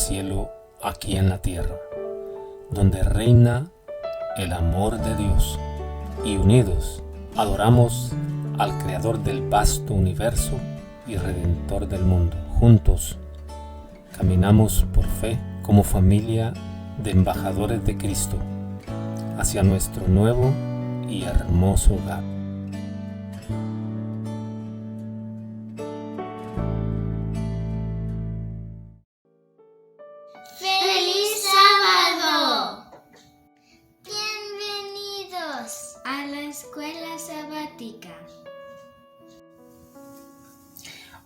cielo aquí en la tierra, donde reina el amor de Dios, y unidos adoramos al Creador del vasto universo y Redentor del mundo. Juntos caminamos por fe como familia de embajadores de Cristo hacia nuestro nuevo y hermoso hogar. ¡Feliz sábado! Bienvenidos a la escuela sabática.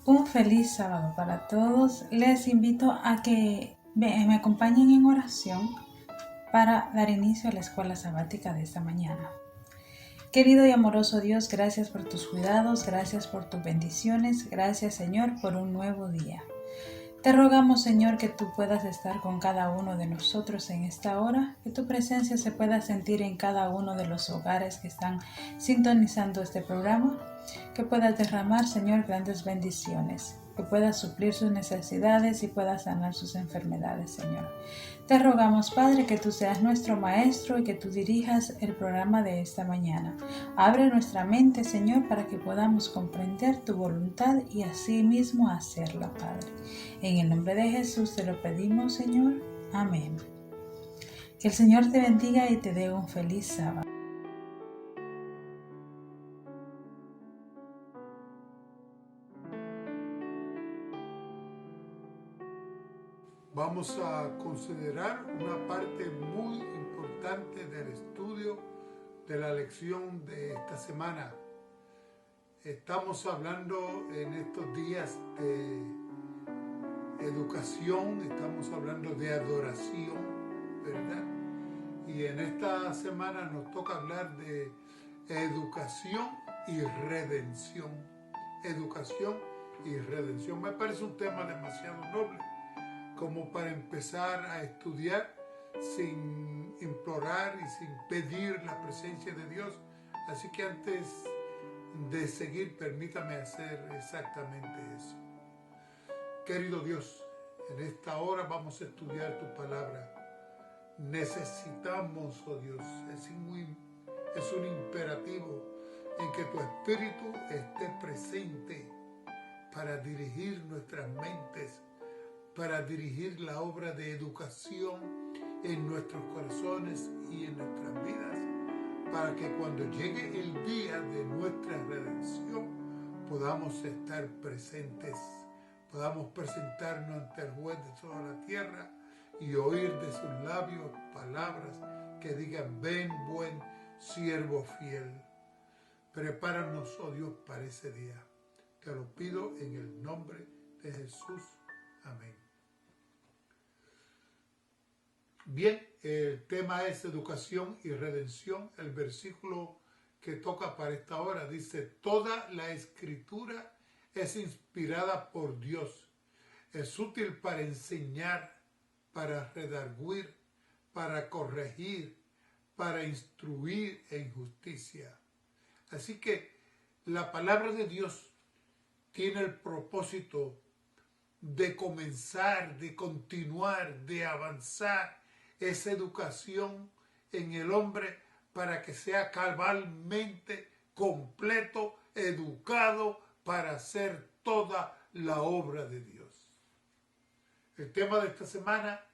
Un feliz sábado para todos. Les invito a que me acompañen en oración para dar inicio a la escuela sabática de esta mañana. Querido y amoroso Dios, gracias por tus cuidados, gracias por tus bendiciones, gracias Señor por un nuevo día. Te rogamos, Señor, que tú puedas estar con cada uno de nosotros en esta hora, que tu presencia se pueda sentir en cada uno de los hogares que están sintonizando este programa, que puedas derramar, Señor, grandes bendiciones, que puedas suplir sus necesidades y puedas sanar sus enfermedades, Señor. Te rogamos, Padre, que tú seas nuestro Maestro y que tú dirijas el programa de esta mañana. Abre nuestra mente, Señor, para que podamos comprender tu voluntad y así mismo hacerla, Padre. En el nombre de Jesús te lo pedimos, Señor. Amén. Que el Señor te bendiga y te dé un feliz sábado. Vamos a considerar una parte muy importante del estudio de la lección de esta semana. Estamos hablando en estos días de educación, estamos hablando de adoración, ¿verdad? Y en esta semana nos toca hablar de educación y redención. Educación y redención. Me parece un tema demasiado noble como para empezar a estudiar sin implorar y sin pedir la presencia de Dios. Así que antes de seguir, permítame hacer exactamente eso. Querido Dios, en esta hora vamos a estudiar tu palabra. Necesitamos, oh Dios, es un imperativo en que tu Espíritu esté presente para dirigir nuestras mentes, para dirigir la obra de educación en nuestros corazones y en nuestras vidas, para que cuando llegue el día de nuestra redención podamos estar presentes, podamos presentarnos ante el juez de toda la tierra y oír de sus labios palabras que digan: ven, buen siervo fiel. Prepáranos, oh Dios, para ese día. Te lo pido en el nombre de Jesús. Amén. Bien, el tema es educación y redención. El versículo que toca para esta hora dice: toda la escritura es inspirada por Dios. Es útil para enseñar, para redarguir, para corregir, para instruir en justicia. Así que la palabra de Dios tiene el propósito de comenzar, de continuar, de avanzar esa educación en el hombre para que sea cabalmente completo, educado para hacer toda la obra de Dios. El tema de esta semana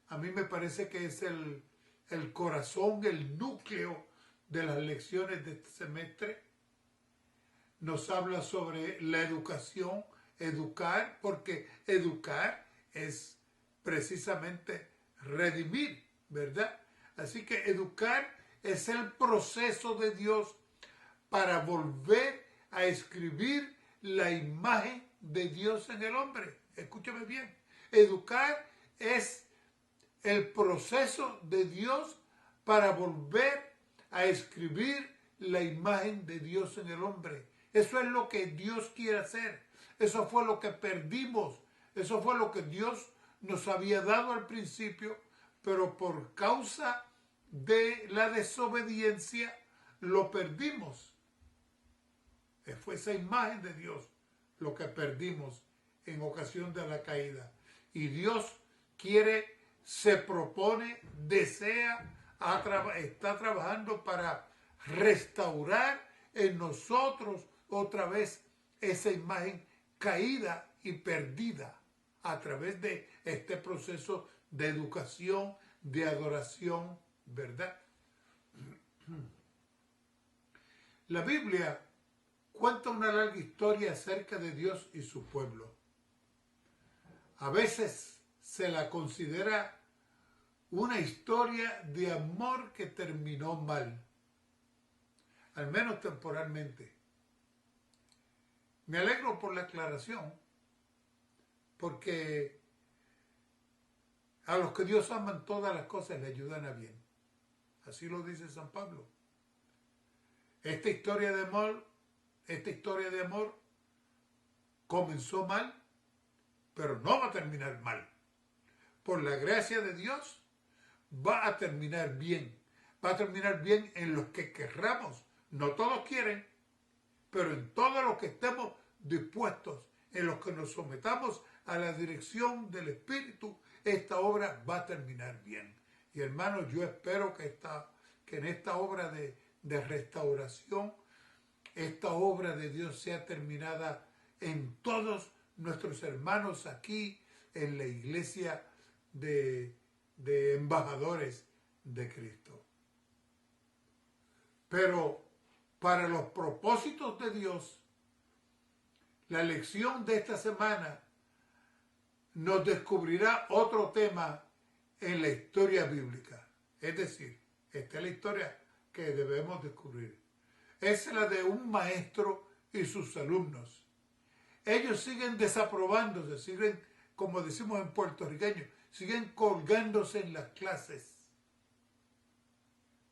a mí me parece que es el corazón, el núcleo de las lecciones de este semestre. Nos habla sobre la educación, educar, porque educar es precisamente redimir, ¿verdad? Así que educar es el proceso de Dios para volver a escribir la imagen de Dios en el hombre. Escúchame bien. Educar es el proceso de Dios para volver a escribir la imagen de Dios en el hombre. Eso es lo que Dios quiere hacer. Eso fue lo que perdimos. Eso fue lo que Dios nos había dado al principio, pero por causa de la desobediencia lo perdimos. Fue esa imagen de Dios lo que perdimos en ocasión de la caída. Y Dios quiere, se propone, desea, está trabajando para restaurar en nosotros otra vez esa imagen caída y perdida a través de este proceso de educación, de adoración, ¿verdad? La Biblia cuenta una larga historia acerca de Dios y su pueblo. A veces se la considera una historia de amor que terminó mal, al menos temporalmente. Me alegro por la aclaración, porque a los que Dios aman todas las cosas le ayudan a bien. Así lo dice San Pablo. Esta historia de amor comenzó mal, pero no va a terminar mal. Por la gracia de Dios va a terminar bien. Va a terminar bien en los que querramos. No todos quieren, pero en todos los que estemos dispuestos, en los que nos sometamos a la dirección del Espíritu, esta obra va a terminar bien. Y hermanos, yo espero que en esta obra de restauración, esta obra de Dios sea terminada en todos nuestros hermanos aquí en la iglesia de embajadores de Cristo. Pero para los propósitos de Dios, la lección de esta semana nos descubrirá otro tema en la historia bíblica. Es decir, esta es la historia que debemos descubrir. Es la de un maestro y sus alumnos. Ellos siguen desaprobándose, siguen, como decimos en puertorriqueño, siguen colgándose en las clases.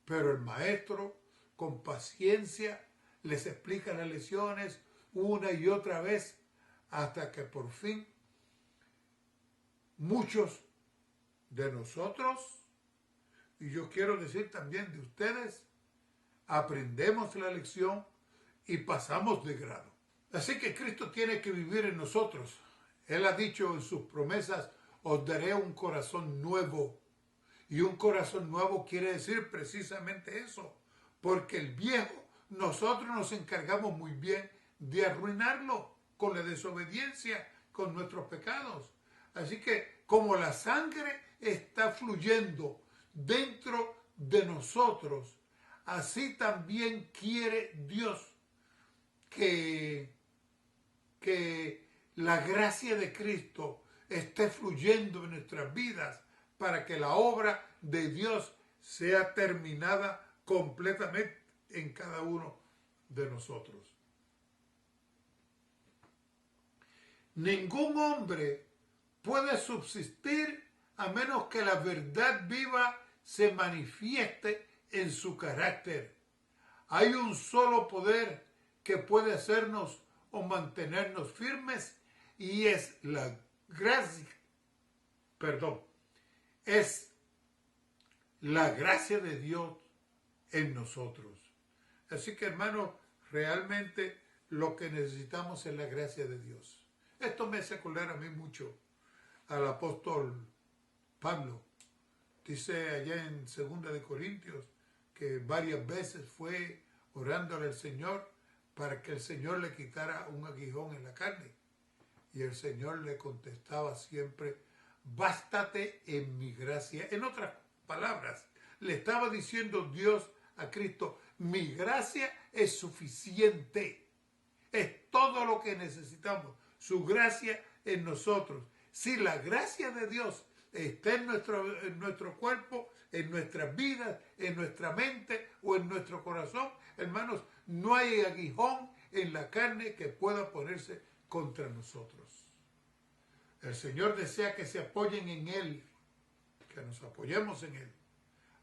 Pero el maestro, con paciencia, les explica las lecciones una y otra vez, hasta que por fin muchos de nosotros, y yo quiero decir también de ustedes, aprendemos la lección y pasamos de grado. Así que Cristo tiene que vivir en nosotros. Él ha dicho en sus promesas, os daré un corazón nuevo. Y un corazón nuevo quiere decir precisamente eso, porque el viejo, nosotros nos encargamos muy bien de arruinarlo con la desobediencia, con nuestros pecados. Así que como la sangre está fluyendo dentro de nosotros, así también quiere Dios que la gracia de Cristo esté fluyendo en nuestras vidas para que la obra de Dios sea terminada completamente en cada uno de nosotros. Ningún hombre puede subsistir a menos que la verdad viva se manifieste en su carácter. Hay un solo poder que puede hacernos o mantenernos firmes y es la gracia, es la gracia de Dios en nosotros. Así que, hermanos, realmente lo que necesitamos es la gracia de Dios. Esto me hace acordar a mí mucho al apóstol Pablo. Dice allá en 2 de Corintios que varias veces fue orándole al Señor para que el Señor le quitara un aguijón en la carne. Y el Señor le contestaba siempre, bástate en mi gracia. En otras palabras, le estaba diciendo Dios a Cristo, mi gracia es suficiente. Es todo lo que necesitamos. Su gracia en nosotros. Si la gracia de Dios está en nuestro cuerpo, en nuestras vidas, en nuestra mente o en nuestro corazón, hermanos, no hay aguijón en la carne que pueda ponerse contra nosotros. El Señor desea que se apoyen en Él, que nos apoyemos en Él.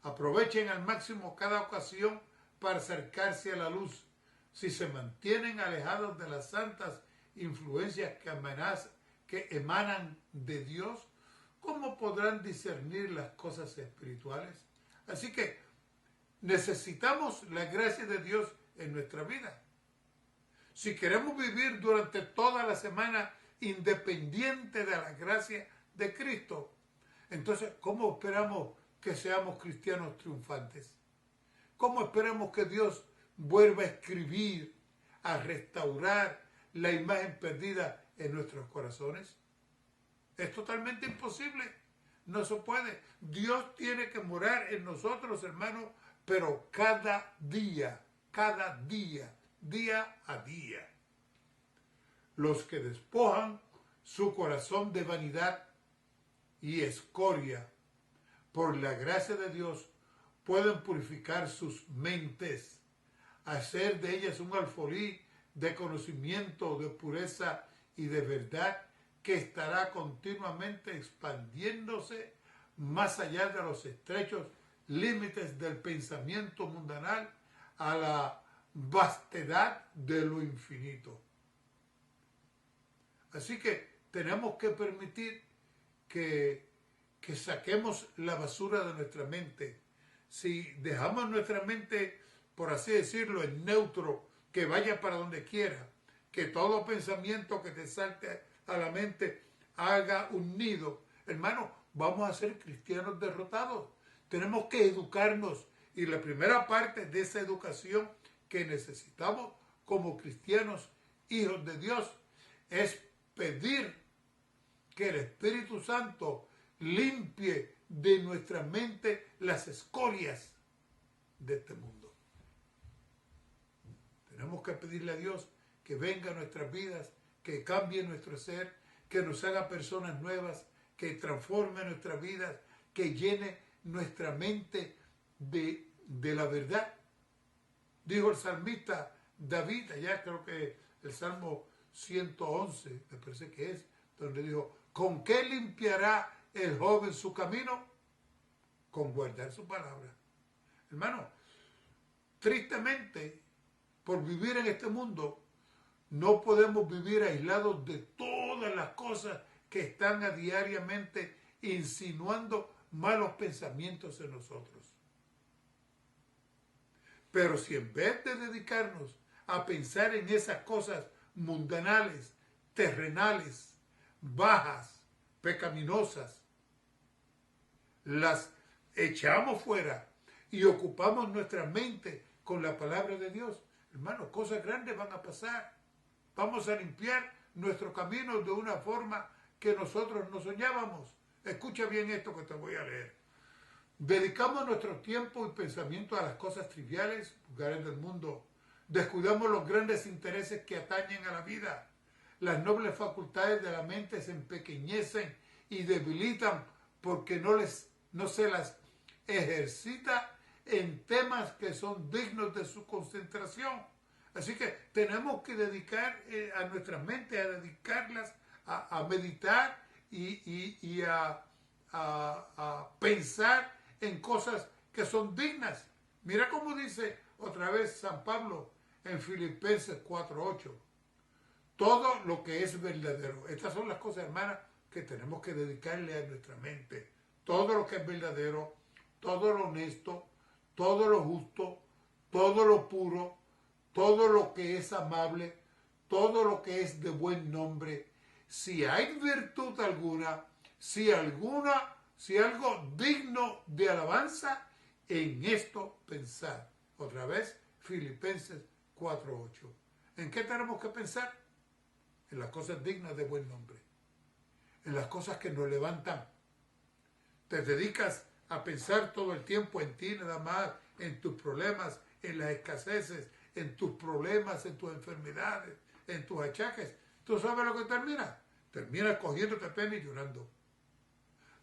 Aprovechen al máximo cada ocasión para acercarse a la luz. Si se mantienen alejados de las santas influencias que emanan de Dios, ¿cómo podrán discernir las cosas espirituales? Así que necesitamos la gracia de Dios en nuestra vida. Si queremos vivir durante toda la semana independiente de la gracia de Cristo. Entonces, ¿cómo esperamos que seamos cristianos triunfantes? ¿Cómo esperamos que Dios vuelva a escribir, a restaurar la imagen perdida en nuestros corazones? Es totalmente imposible. No se puede. Dios tiene que morar en nosotros, hermanos, pero cada día, día a día. Los que despojan su corazón de vanidad y escoria, por la gracia de Dios, pueden purificar sus mentes, hacer de ellas un alfolí de conocimiento, de pureza y de verdad, que estará continuamente expandiéndose más allá de los estrechos límites del pensamiento mundanal a la vastedad de lo infinito. Así que tenemos que permitir que saquemos la basura de nuestra mente. Si dejamos nuestra mente, por así decirlo, en neutro, que vaya para donde quiera, que todo pensamiento que te salte a la mente haga un nido, hermano, vamos a ser cristianos derrotados. Tenemos que educarnos, y la primera parte de esa educación que necesitamos como cristianos, hijos de Dios, es pedir que el Espíritu Santo limpie de nuestra mente las escorias de este mundo. Tenemos que pedirle a Dios que venga a nuestras vidas, que cambie nuestro ser, que nos haga personas nuevas, que transforme nuestras vidas, que llene nuestra mente de la verdad. Dijo el salmista David, allá creo que el Salmo 111, me parece que es, donde dijo, ¿con qué limpiará el joven su camino? Con guardar su palabra. Hermano, tristemente, por vivir en este mundo, no podemos vivir aislados de todas las cosas que están a diariamente insinuando malos pensamientos en nosotros. Pero si en vez de dedicarnos a pensar en esas cosas mundanales, terrenales, bajas, pecaminosas, las echamos fuera y ocupamos nuestra mente con la palabra de Dios, hermano, cosas grandes van a pasar. Vamos a limpiar nuestro camino de una forma que nosotros no soñábamos. Escucha bien esto que te voy a leer. Dedicamos nuestro tiempo y pensamiento a las cosas triviales, vulgares del mundo. Descuidamos los grandes intereses que atañen a la vida. Las nobles facultades de la mente se empequeñecen y debilitan porque no se las ejercita en temas que son dignos de su concentración. Así que tenemos que dedicar a nuestra mente, a dedicarlas a meditar y a pensar en cosas que son dignas. Mira cómo dice otra vez San Pablo en Filipenses 4:8. Todo lo que es verdadero. Estas son las cosas, hermanas, que tenemos que dedicarle a nuestra mente. Todo lo que es verdadero, todo lo honesto, todo lo justo, todo lo puro, todo lo que es amable, todo lo que es de buen nombre. Si hay virtud alguna, si algo digno de alabanza, en esto pensar. Otra vez, Filipenses 4:8. ¿En qué tenemos que pensar? En las cosas dignas de buen nombre. En las cosas que nos levantan. Te dedicas a pensar todo el tiempo en ti nada más, en tus problemas, en las escaseces, en tus problemas, en tus enfermedades, en tus achaques. ¿Tú sabes lo que termina? Terminas cogiéndote pena y llorando.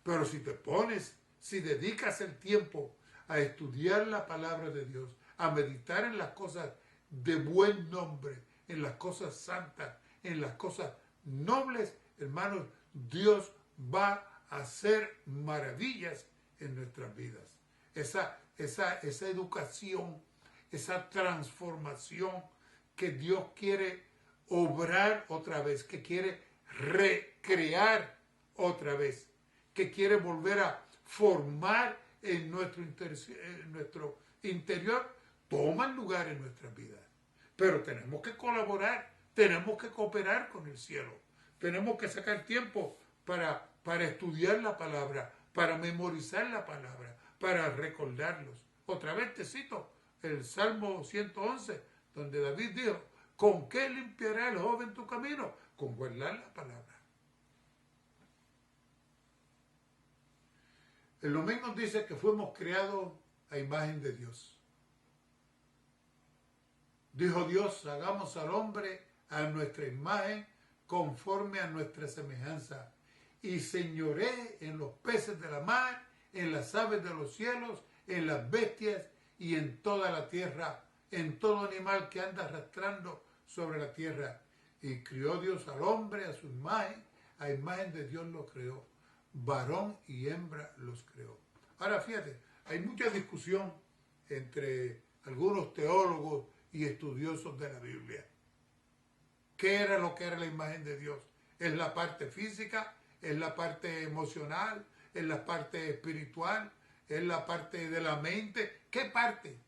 Pero si dedicas el tiempo a estudiar la palabra de Dios, a meditar en las cosas de buen nombre, en las cosas santas, en las cosas nobles, hermanos, Dios va a hacer maravillas en nuestras vidas. Esa educación, esa transformación que Dios quiere obrar otra vez, que quiere recrear otra vez, que quiere volver a formar en nuestro interior, toman lugar en nuestras vidas. Pero tenemos que colaborar, tenemos que cooperar con el cielo, tenemos que sacar tiempo para para estudiar la palabra, para memorizar la palabra, para recordarlos. Otra vez te cito el Salmo 111, donde David dijo, ¿con qué limpiará el joven tu camino? Con guardar la palabra. El domingo dice que fuimos creados a imagen de Dios. Dijo Dios, hagamos al hombre a nuestra imagen, conforme a nuestra semejanza, y señoré en los peces de la mar, en las aves de los cielos, en las bestias y en toda la tierra, en todo animal que anda arrastrando sobre la tierra. Y crió Dios al hombre a su imagen, a imagen de Dios lo creó. Varón y hembra los creó. Ahora fíjate, hay mucha discusión entre algunos teólogos y estudiosos de la Biblia. ¿Qué era lo que era la imagen de Dios? ¿Es la parte física? ¿Es la parte emocional? ¿Es la parte espiritual? ¿Es la parte de la mente? ¿Qué parte?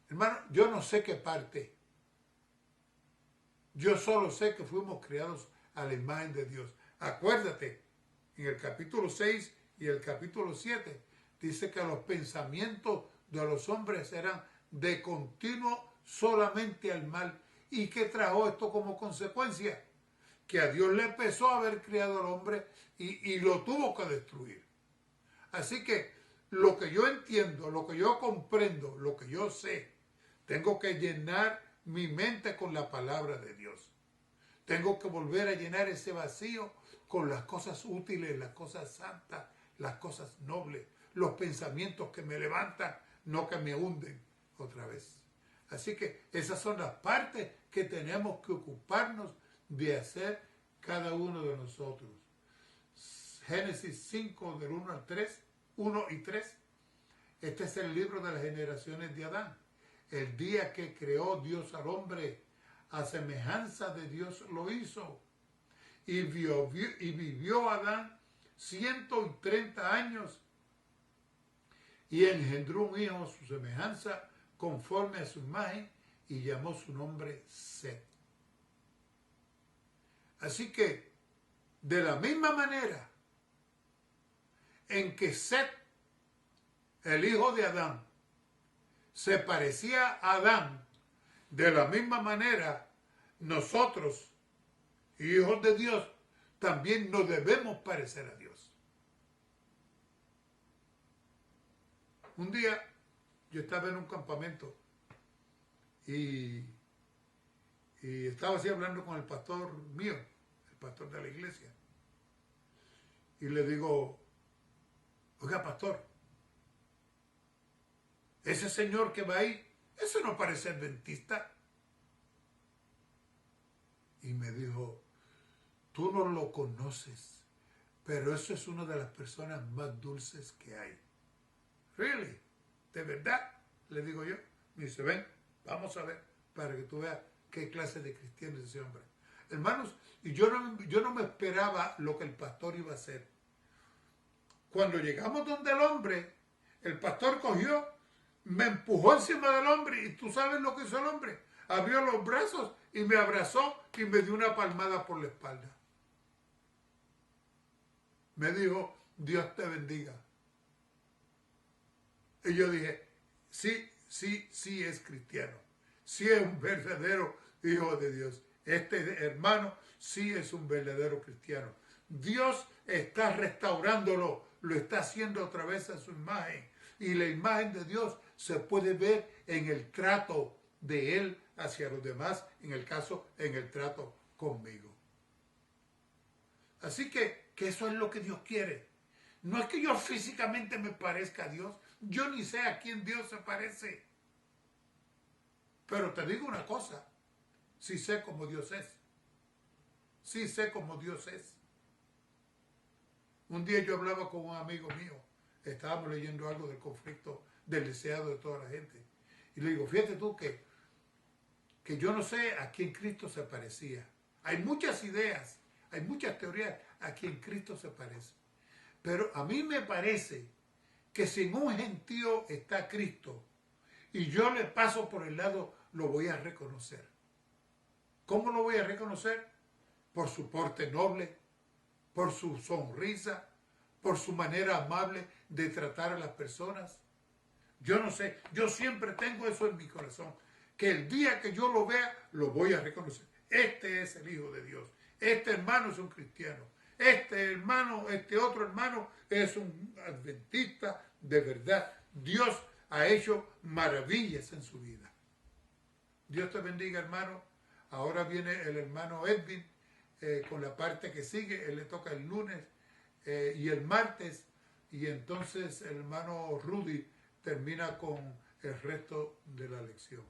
Hermano, yo no sé qué parte. Yo solo sé que fuimos creados a la imagen de Dios. Acuérdate, en el capítulo 6 y el capítulo 7, dice que los pensamientos de los hombres eran de continuo solamente al mal. ¿Y qué trajo esto como consecuencia? Que a Dios le pesó haber creado al hombre y lo tuvo que destruir. Así que lo que yo entiendo, lo que yo comprendo, lo que yo sé, tengo que llenar mi mente con la palabra de Dios. Tengo que volver a llenar ese vacío con las cosas útiles, las cosas santas, las cosas nobles, los pensamientos que me levantan, no que me hunden otra vez. Así que esas son las partes que tenemos que ocuparnos de hacer cada uno de nosotros. Génesis 5 del 1 al 3, 1 y 3. Este es el libro de las generaciones de Adán. El día que creó Dios al hombre, a semejanza de Dios lo hizo. Y vivió Adán 130 años y engendró un hijo a su semejanza, conforme a su imagen, y llamó su nombre Set. Así que, de la misma manera en que Set, el hijo de Adán, se parecía a Adán, de la misma manera nosotros, hijos de Dios, también nos debemos parecer a Dios. Un día yo estaba en un campamento y estaba así hablando con el pastor mío, el pastor de la iglesia. Y le digo, oiga, pastor, ese señor que va ahí, eso no parece adventista. Y me dijo, tú no lo conoces, pero eso es una de las personas más dulces que hay. ¿Really? ¿De verdad? Le digo yo. Me dice, ven, vamos a ver, para que tú veas qué clase de cristiano es ese hombre. Hermanos, y yo no me esperaba lo que el pastor iba a hacer. Cuando llegamos donde el hombre, el pastor cogió, me empujó encima del hombre, y tú sabes lo que hizo el hombre. Abrió los brazos y me abrazó y me dio una palmada por la espalda. Me dijo, Dios te bendiga. Y yo dije, sí es cristiano. Sí es un verdadero hijo de Dios. Este hermano sí es un verdadero cristiano. Dios está restaurándolo, lo está haciendo otra vez a su imagen. Y la imagen de Dios se puede ver en el trato de Él hacia los demás, en el caso, en el trato conmigo. Así que eso es lo que Dios quiere. No es que yo físicamente me parezca a Dios. Yo ni sé a quién Dios se parece. Pero te digo una cosa. Sí sé cómo Dios es. Sí sé cómo Dios es. Un día yo hablaba con un amigo mío. Estábamos leyendo algo del conflicto del deseado de toda la gente. Y le digo, fíjate tú que yo no sé a quién Cristo se parecía. Hay muchas ideas, hay muchas teorías a quién Cristo se parece. Pero a mí me parece que si en un gentío está Cristo y yo le paso por el lado, lo voy a reconocer. ¿Cómo lo voy a reconocer? Por su porte noble, por su sonrisa, por su manera amable de tratar a las personas. Yo no sé, yo siempre tengo eso en mi corazón, que el día que yo lo vea, lo voy a reconocer. Este es el Hijo de Dios. Este hermano es un cristiano. Este otro hermano es un adventista de verdad. Dios ha hecho maravillas en su vida. Dios te bendiga, hermano. Ahora viene el hermano Edwin con la parte que sigue. Él le toca el lunes y el martes. Y entonces el hermano Rudy termina con el resto de la lección.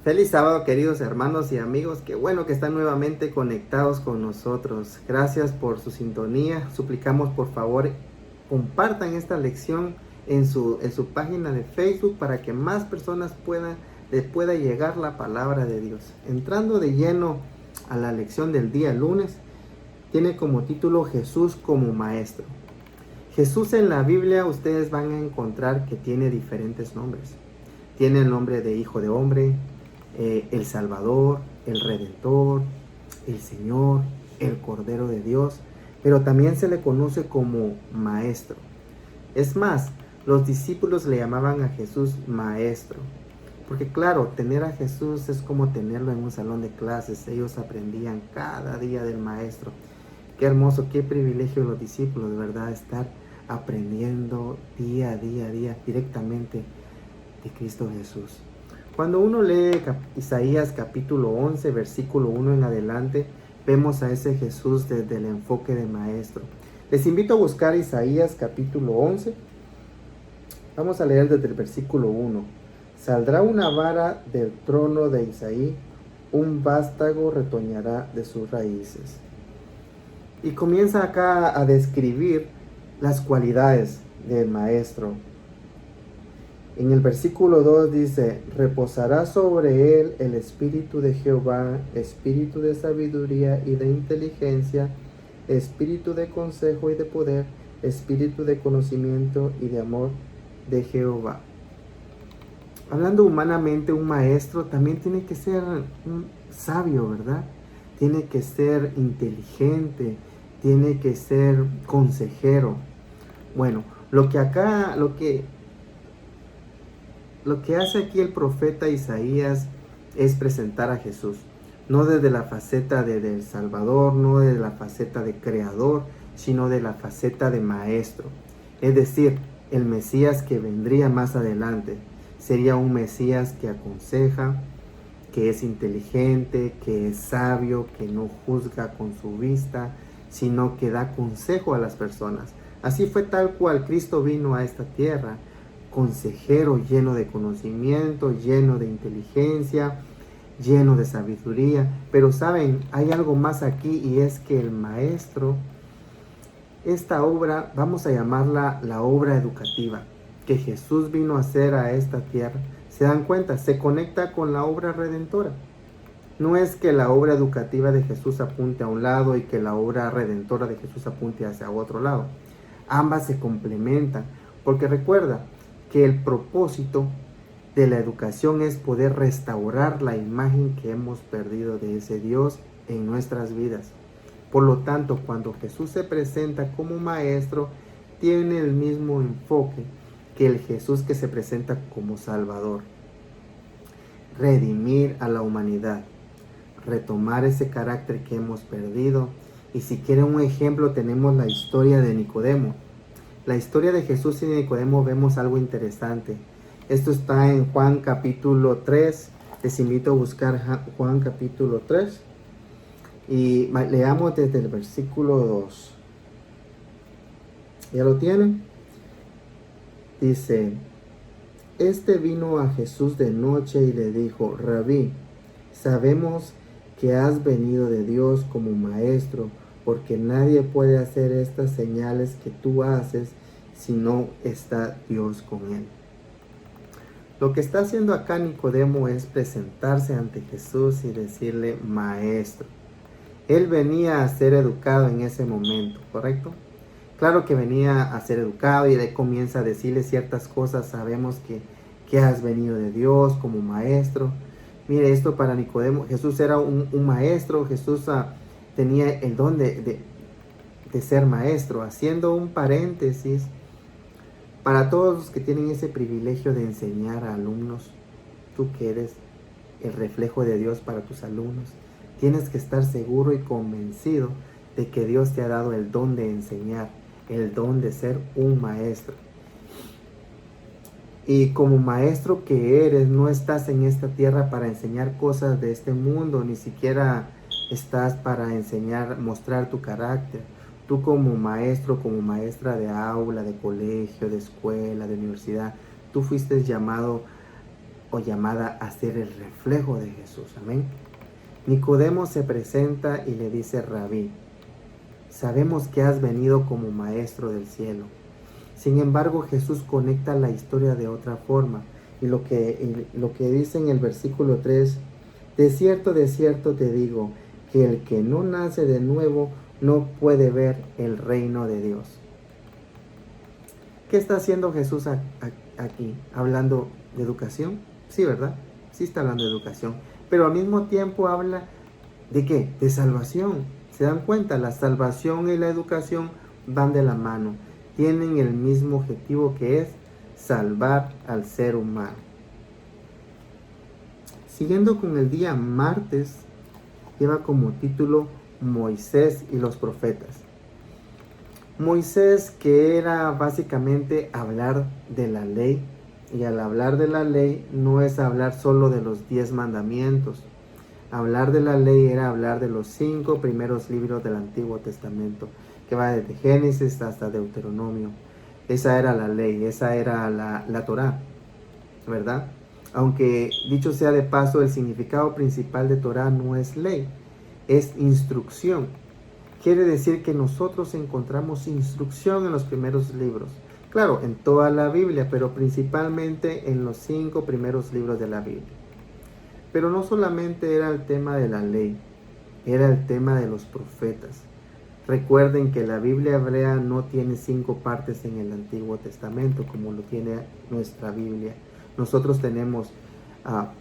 Feliz sábado, queridos hermanos y amigos. Qué bueno que están nuevamente conectados con nosotros. Gracias por su sintonía. Suplicamos por favor compartan esta lección en su página de Facebook para que más personas les pueda llegar la palabra de Dios. Entrando de lleno a la lección del día lunes, tiene como título Jesús como Maestro. Jesús en la Biblia ustedes van a encontrar que tiene diferentes nombres. Tiene el nombre de Hijo de Hombre, el Salvador, el Redentor, el Señor, el Cordero de Dios, pero también se le conoce como Maestro. Es más, los discípulos le llamaban a Jesús Maestro, porque claro, tener a Jesús es como tenerlo en un salón de clases. Ellos aprendían cada día del Maestro. Qué hermoso, qué privilegio los discípulos, de verdad, estar aprendiendo día a día directamente de Cristo Jesús. Cuando uno lee Isaías capítulo 11, versículo 1 en adelante, vemos a ese Jesús desde el enfoque de Maestro. Les invito a buscar Isaías capítulo 11. Vamos a leer desde el versículo 1. Saldrá una vara del trono de Isaí, un vástago retoñará de sus raíces. Y comienza acá a describir las cualidades del Maestro. En el versículo 2 dice, reposará sobre él el espíritu de Jehová, espíritu de sabiduría y de inteligencia, espíritu de consejo y de poder, espíritu de conocimiento y de amor de Jehová. Hablando humanamente, un maestro también tiene que ser un sabio, ¿verdad? Tiene que ser inteligente, tiene que ser consejero. Bueno, lo que hace aquí el profeta Isaías es presentar a Jesús, no desde la faceta del Salvador, no desde la faceta de Creador, sino de la faceta de Maestro. Es decir, el Mesías que vendría más adelante sería un Mesías que aconseja, que es inteligente, que es sabio, que no juzga con su vista, sino que da consejo a las personas. Así fue tal cual Cristo vino a esta tierra, consejero, lleno de conocimiento, lleno de inteligencia, lleno de sabiduría. Pero saben, hay algo más aquí, y es que el Maestro, esta obra, vamos a llamarla la obra educativa que Jesús vino a hacer a esta tierra, ¿se dan cuenta? Se conecta con la obra redentora. No es que la obra educativa de Jesús apunte a un lado y que la obra redentora de Jesús apunte hacia otro lado. Ambas se complementan, porque recuerda que el propósito de la educación es poder restaurar la imagen que hemos perdido de ese Dios en nuestras vidas. Por lo tanto, cuando Jesús se presenta como Maestro, tiene el mismo enfoque que el Jesús que se presenta como Salvador. Redimir a la humanidad, retomar ese carácter que hemos perdido. Y si quieren un ejemplo, tenemos la historia de Nicodemo. La historia de Jesús y de Nicodemo, vemos algo interesante. Esto está en Juan capítulo 3. Les invito a buscar Juan capítulo 3. Y leamos desde el versículo 2. ¿Ya lo tienen? Dice, este vino a Jesús de noche y le dijo, Rabí, sabemos que has venido de Dios como maestro, porque nadie puede hacer estas señales que tú haces si no está Dios con él. Lo que está haciendo acá Nicodemo es presentarse ante Jesús y decirle maestro. Él venía a ser educado en ese momento, ¿correcto? Claro que venía a ser educado y él comienza a decirle ciertas cosas. Sabemos que has venido de Dios como maestro. Mire, esto para Nicodemo, Jesús era un maestro. Jesús tenía el don de ser maestro. Haciendo un paréntesis, para todos los que tienen ese privilegio de enseñar a alumnos, tú que eres el reflejo de Dios para tus alumnos, tienes que estar seguro y convencido de que Dios te ha dado el don de enseñar, el don de ser un maestro. Y como maestro que eres, no estás en esta tierra para enseñar cosas de este mundo, ni siquiera estás para enseñar, mostrar tu carácter. Tú como maestro, como maestra de aula, de colegio, de escuela, de universidad, tú fuiste llamado o llamada a ser el reflejo de Jesús. Amén. Nicodemo se presenta y le dice: Rabí, sabemos que has venido como maestro del cielo. Sin embargo, Jesús conecta la historia de otra forma. Y lo que dice en el versículo 3, de cierto te digo, que el que no nace de nuevo no puede ver el reino de Dios. ¿Qué está haciendo Jesús aquí? ¿Hablando de educación? Sí, ¿verdad? Sí está hablando de educación. Pero al mismo tiempo habla ¿de qué? De salvación. ¿Se dan cuenta? La salvación y la educación van de la mano. Tienen el mismo objetivo, que es salvar al ser humano. Siguiendo con el día martes, lleva como título Moisés y los profetas. Moisés, que era básicamente hablar de la ley, y al hablar de la ley no es hablar solo de los 10 mandamientos. Hablar de la ley era hablar de los 5 primeros libros del Antiguo Testamento, que va desde Génesis hasta Deuteronomio. Esa era la ley, esa era la Torá, ¿verdad? Aunque dicho sea de paso, el significado principal de Torá no es ley, es instrucción. Quiere decir que nosotros encontramos instrucción en los primeros libros. Claro, en toda la Biblia, pero principalmente en los 5 primeros libros de la Biblia. Pero no solamente era el tema de la ley, era el tema de los profetas. Recuerden que la Biblia hebrea no tiene 5 partes en el Antiguo Testamento como lo tiene nuestra Biblia. Nosotros tenemos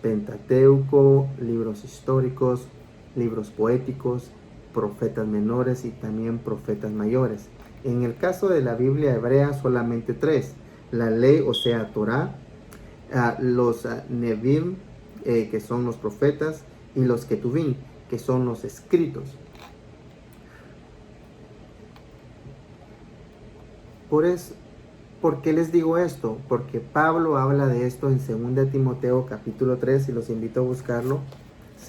Pentateuco, libros históricos, libros poéticos, profetas menores y también profetas mayores. En el caso de la Biblia hebrea solamente 3. La ley, o sea, Torá, los Nevim, que son los profetas, y los Ketuvim, que son los escritos. ¿Por qué les digo esto? Porque Pablo habla de esto en 2 Timoteo capítulo 3, y los invito a buscarlo.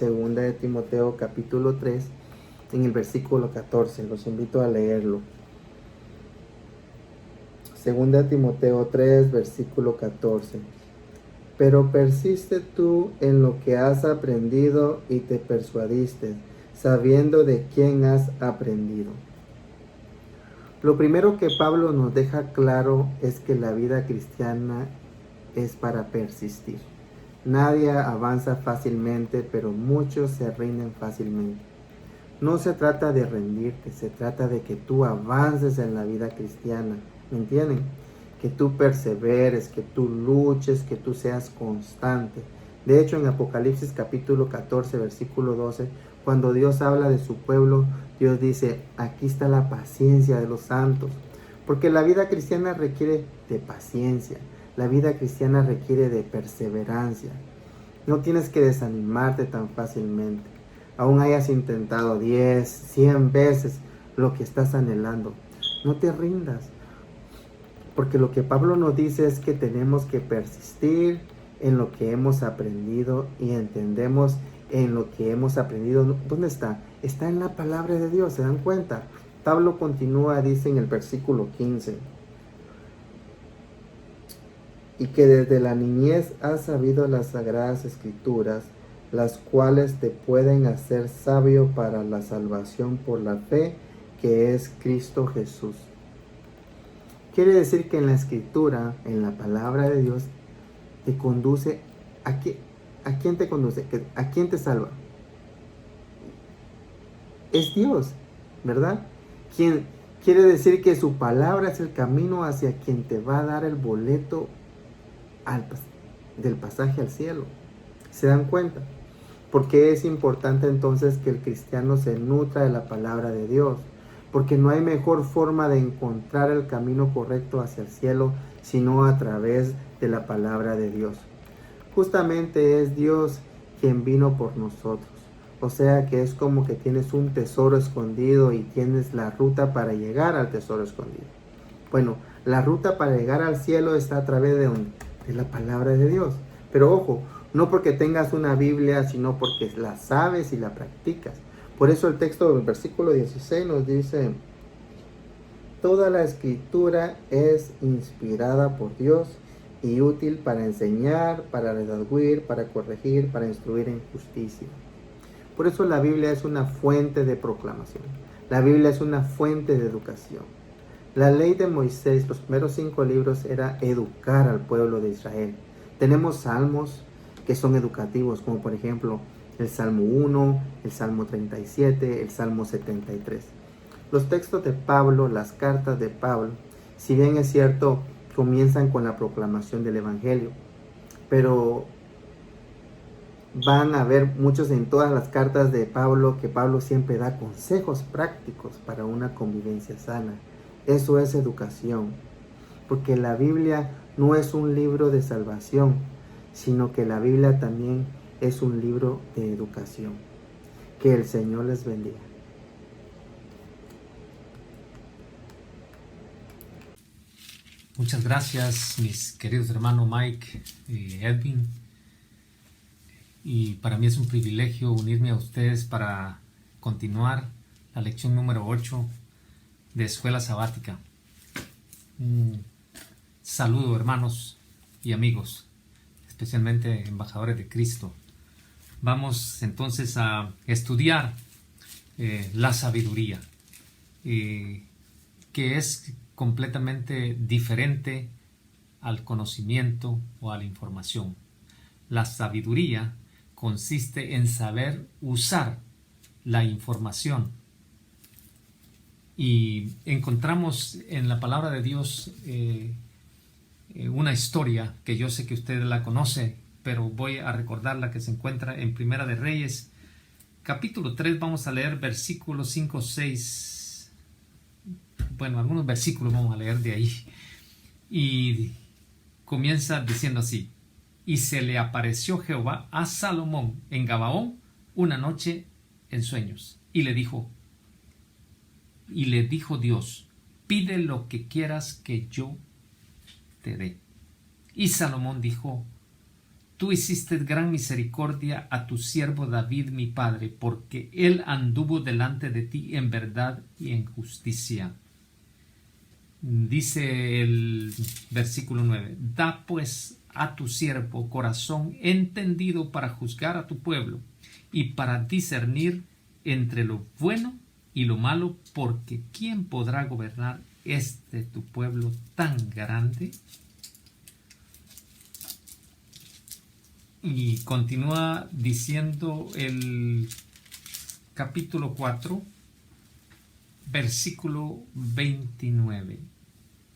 2 Timoteo capítulo 3, en el versículo 14, los invito a leerlo. 2 Timoteo 3, versículo 14. Pero persiste tú en lo que has aprendido y te persuadiste, sabiendo de quién has aprendido. Lo primero que Pablo nos deja claro es que la vida cristiana es para persistir. Nadie avanza fácilmente, pero muchos se rinden fácilmente. No se trata de rendirte, se trata de que tú avances en la vida cristiana. ¿Me entienden? Que tú perseveres, que tú luches, que tú seas constante. De hecho, en Apocalipsis capítulo 14, versículo 12, cuando Dios habla de su pueblo, Dios dice: aquí está la paciencia de los santos. Porque la vida cristiana requiere de paciencia. La vida cristiana requiere de perseverancia. No tienes que desanimarte tan fácilmente. Aún hayas intentado 10, 100 veces lo que estás anhelando, no te rindas. Porque lo que Pablo nos dice es que tenemos que persistir en lo que hemos aprendido, y entendemos en lo que hemos aprendido. ¿Dónde está? Está en la palabra de Dios, ¿se dan cuenta? Pablo continúa, dice en el versículo 15: y que desde la niñez has sabido las sagradas escrituras, las cuales te pueden hacer sabio para la salvación por la fe que es Cristo Jesús. Quiere decir que en la escritura, en la palabra de Dios, te conduce ¿a quién te conduce? ¿A quién te salva? Es Dios, ¿verdad? Quiere decir que su palabra es el camino hacia quien te va a dar el boleto del pasaje al cielo. ¿Se dan cuenta? Porque es importante entonces que el cristiano se nutra de la palabra de Dios. porque no hay mejor forma de encontrar el camino correcto hacia el cielo sino a través de la palabra de Dios. Justamente es Dios quien vino por nosotros. O sea que es como que tienes un tesoro escondido y tienes la ruta para llegar al tesoro escondido. Bueno, la ruta para llegar al cielo está a través de la palabra de Dios. Pero ojo, no porque tengas una Biblia, sino porque la sabes y la practicas. Por eso el texto del versículo 16 nos dice: toda la escritura es inspirada por Dios y útil para enseñar, para redarguir, para corregir, para instruir en justicia. Por eso la Biblia es una fuente de proclamación. La Biblia es una fuente de educación. La ley de Moisés, los primeros 5 libros, era educar al pueblo de Israel. Tenemos salmos que son educativos, como por ejemplo el Salmo 1, el Salmo 37, el Salmo 73. Los textos de Pablo, las cartas de Pablo, si bien es cierto, comienzan con la proclamación del Evangelio, pero van a ver muchos en todas las cartas de Pablo que Pablo siempre da consejos prácticos para una convivencia sana. Eso es educación, porque la Biblia no es un libro de salvación, sino que la Biblia también es un libro de educación. Que el Señor les bendiga. Muchas gracias, mis queridos hermanos Mike y Edwin. Y para mí es un privilegio unirme a ustedes para continuar la lección número 8 de Escuela Sabática. Un saludo, hermanos y amigos, especialmente embajadores de Cristo. Vamos entonces a estudiar la sabiduría, que es completamente diferente al conocimiento o a la información. La sabiduría consiste en saber usar la información. Y encontramos en la palabra de Dios una historia que yo sé que usted la conoce, pero voy a recordarla, que se encuentra en Primera de Reyes, capítulo 3. Vamos a leer versículos 5, 6. Bueno, algunos versículos vamos a leer de ahí. Y comienza diciendo así: y se le apareció Jehová a Salomón en Gabaón una noche en sueños, y le dijo Dios: pide lo que quieras que yo te dé. Y Salomón dijo: tú hiciste gran misericordia a tu siervo David mi padre, porque él anduvo delante de ti en verdad y en justicia. Dice el versículo 9: da pues a tu siervo corazón entendido para juzgar a tu pueblo y para discernir entre lo bueno y lo malo, porque ¿quién podrá gobernar tu pueblo tan grande? Y continúa diciendo el capítulo 4, versículo 29.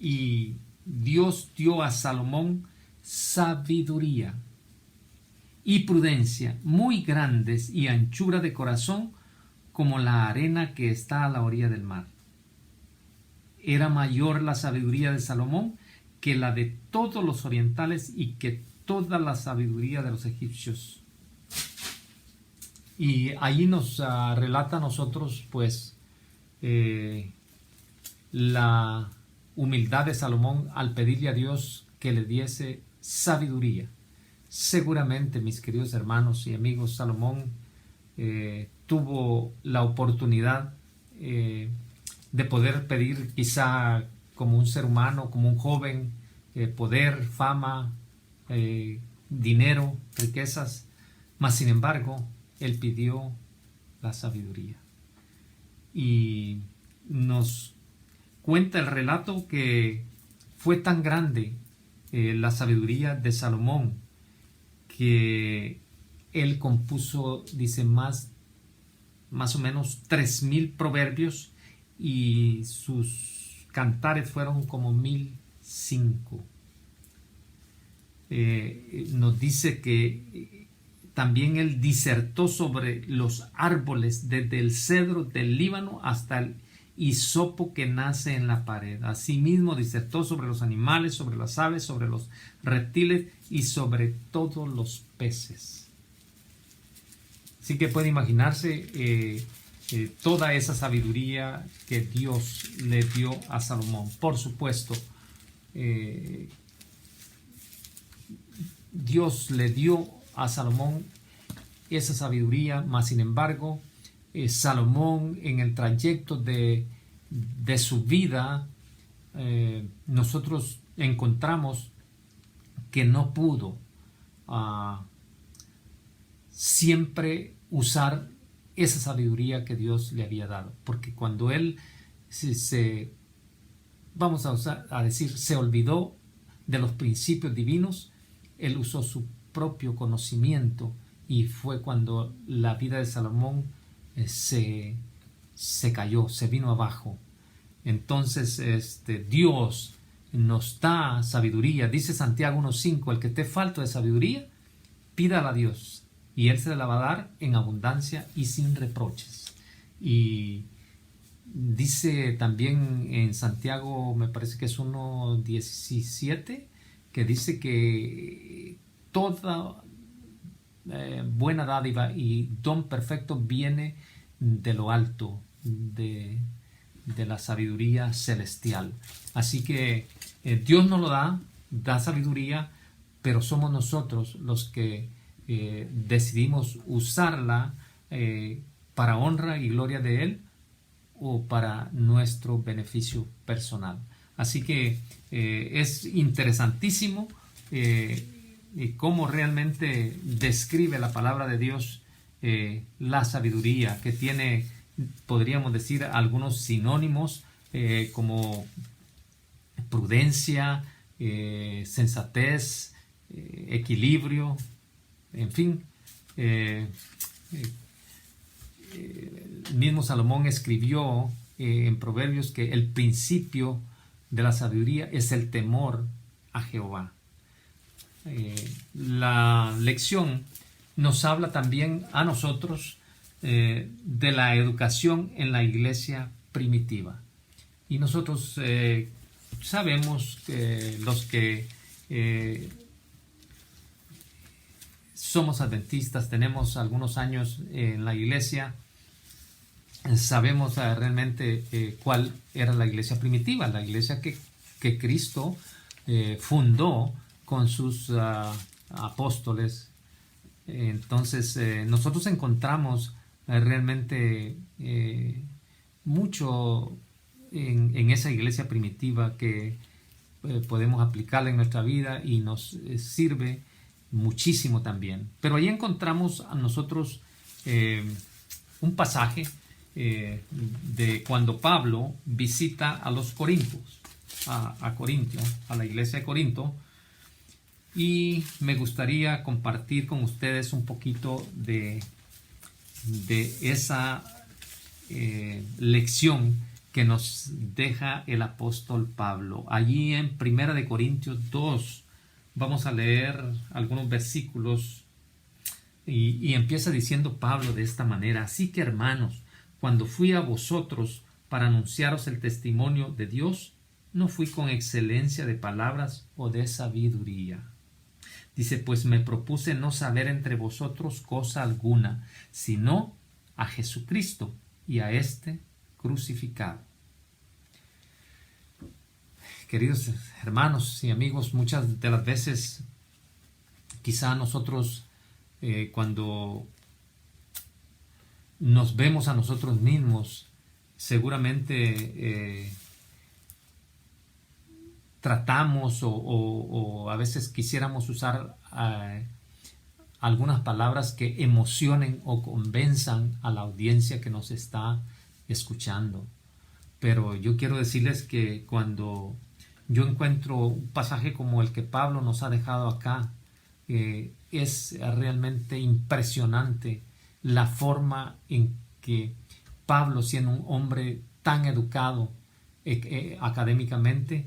Y Dios dio a Salomón sabiduría y prudencia muy grandes y anchura de corazón como la arena que está a la orilla del mar. Era mayor la sabiduría de Salomón que la de todos los orientales y que toda la sabiduría de los egipcios. Y ahí nos relata a nosotros pues la humildad de Salomón al pedirle a Dios que le diese sabiduría. Seguramente, mis queridos hermanos y amigos, Salomón tuvo la oportunidad de poder pedir, quizá como un ser humano, como un joven, poder, fama, dinero, riquezas, mas sin embargo él pidió la sabiduría. Y nos cuenta el relato que fue tan grande la sabiduría de Salomón que él compuso, dice, más o menos 3,000 proverbios, y sus cantares fueron como 1,005. Nos dice que también él disertó sobre los árboles, desde el cedro del Líbano hasta el hisopo que nace en la pared. Asimismo disertó sobre los animales, sobre las aves, sobre los reptiles y sobre todos los peces. Así que puede imaginarse toda esa sabiduría que Dios le dio a Salomón. Por supuesto, Dios le dio a Salomón esa sabiduría, mas sin embargo, Salomón en el trayecto de su vida, nosotros encontramos que no pudo siempre usar esa sabiduría que Dios le había dado, porque cuando él se olvidó de los principios divinos, él usó su propio conocimiento y fue cuando la vida de Salomón se cayó, se vino abajo. Entonces Dios nos da sabiduría. Dice Santiago 1:5, el que esté falto de sabiduría, pídala a Dios y Él se la va a dar en abundancia y sin reproches. Y dice también en Santiago, me parece que es 1:17, que dice que toda buena dádiva y don perfecto viene de lo alto, de la sabiduría celestial. Así que Dios nos lo da sabiduría, pero somos nosotros los que decidimos usarla para honra y gloria de Él o para nuestro beneficio personal. Así que es interesantísimo cómo realmente describe la palabra de Dios la sabiduría, que tiene, podríamos decir, algunos sinónimos como prudencia, sensatez, equilibrio, en fin. El mismo Salomón escribió en Proverbios que el principio de la sabiduría es el temor a Jehová. La lección nos habla también a nosotros de la educación en la iglesia primitiva. Y nosotros sabemos que los que somos adventistas, tenemos algunos años en la iglesia, sabemos realmente cuál era la iglesia primitiva, la iglesia que Cristo fundó con sus apóstoles. Entonces nosotros encontramos realmente mucho en esa iglesia primitiva que podemos aplicarla en nuestra vida y nos sirve muchísimo también. Pero ahí encontramos a nosotros un pasaje de cuando Pablo visita a los Corintios, a Corintio, a la iglesia de Corinto, y me gustaría compartir con ustedes un poquito de esa lección que nos deja el apóstol Pablo. Allí en 1 Corintios 2 vamos a leer algunos versículos y empieza diciendo Pablo de esta manera: así que, hermanos, cuando fui a vosotros para anunciaros el testimonio de Dios, no fui con excelencia de palabras o de sabiduría. Dice, pues me propuse no saber entre vosotros cosa alguna, sino a Jesucristo y a este crucificado. Queridos hermanos y amigos, muchas de las veces quizá nosotros cuando nos vemos a nosotros mismos, seguramente tratamos o a veces quisiéramos usar algunas palabras que emocionen o convenzan a la audiencia que nos está escuchando. Pero yo quiero decirles que cuando yo encuentro un pasaje como el que Pablo nos ha dejado acá, es realmente impresionante la forma en que Pablo, siendo un hombre tan educado académicamente,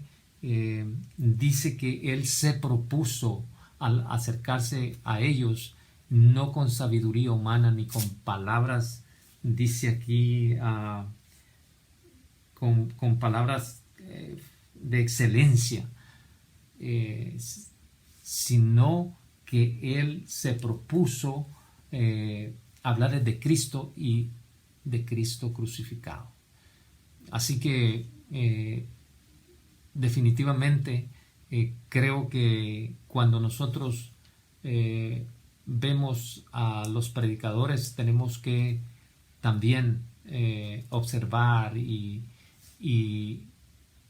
dice que él se propuso al acercarse a ellos no con sabiduría humana ni con palabras, dice aquí, con palabras de excelencia, sino que él se propuso hablar de Cristo y de Cristo crucificado. Así que definitivamente creo que cuando nosotros vemos a los predicadores, tenemos que también observar y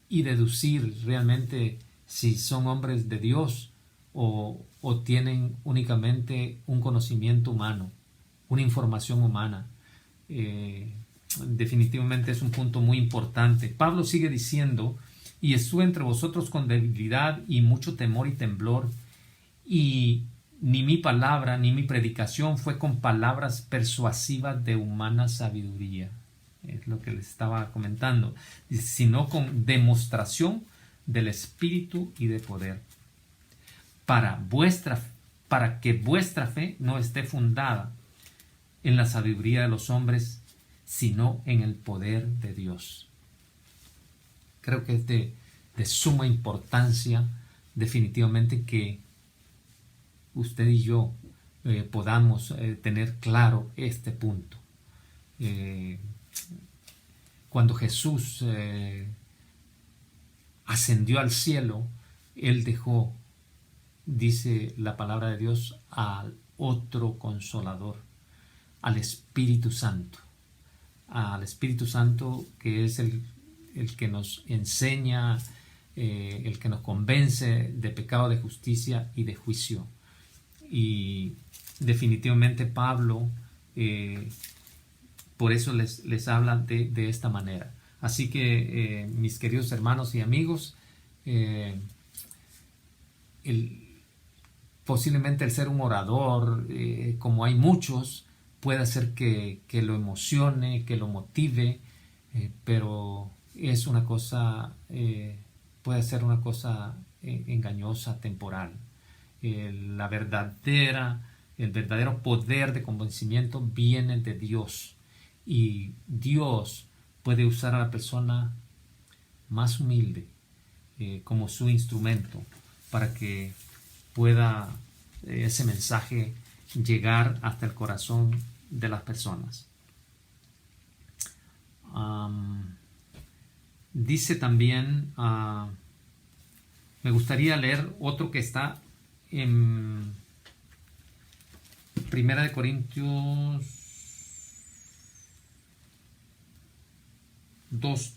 deducir realmente si son hombres de Dios o tienen únicamente un conocimiento humano, una información humana. Definitivamente es un punto muy importante. Pablo sigue diciendo: y estuve entre vosotros con debilidad y mucho temor y temblor, y ni mi palabra ni mi predicación fue con palabras persuasivas de humana sabiduría. Es lo que les estaba comentando. Sino con demostración del Espíritu y de poder, para que vuestra fe no esté fundada en la sabiduría de los hombres, sino en el poder de Dios. Creo que es de suma importancia definitivamente que usted y yo podamos tener claro este punto. Cuando Jesús ascendió al cielo, Él dejó, dice la palabra de Dios, al otro Consolador, al Espíritu Santo. Al Espíritu Santo, que es el que nos enseña, el que nos convence de pecado, de justicia y de juicio. Y definitivamente Pablo por eso les habla de esta manera. Así que mis queridos hermanos y amigos, posiblemente el ser un orador, como hay muchos, puede hacer que lo emocione, que lo motive, pero es una cosa, puede ser una cosa engañosa, temporal. El verdadero poder de convencimiento viene de Dios, y Dios puede usar a la persona más humilde como su instrumento para que pueda ese mensaje llegar hasta el corazón de las personas. Dice también, me gustaría leer otro que está en 1 Corintios 2,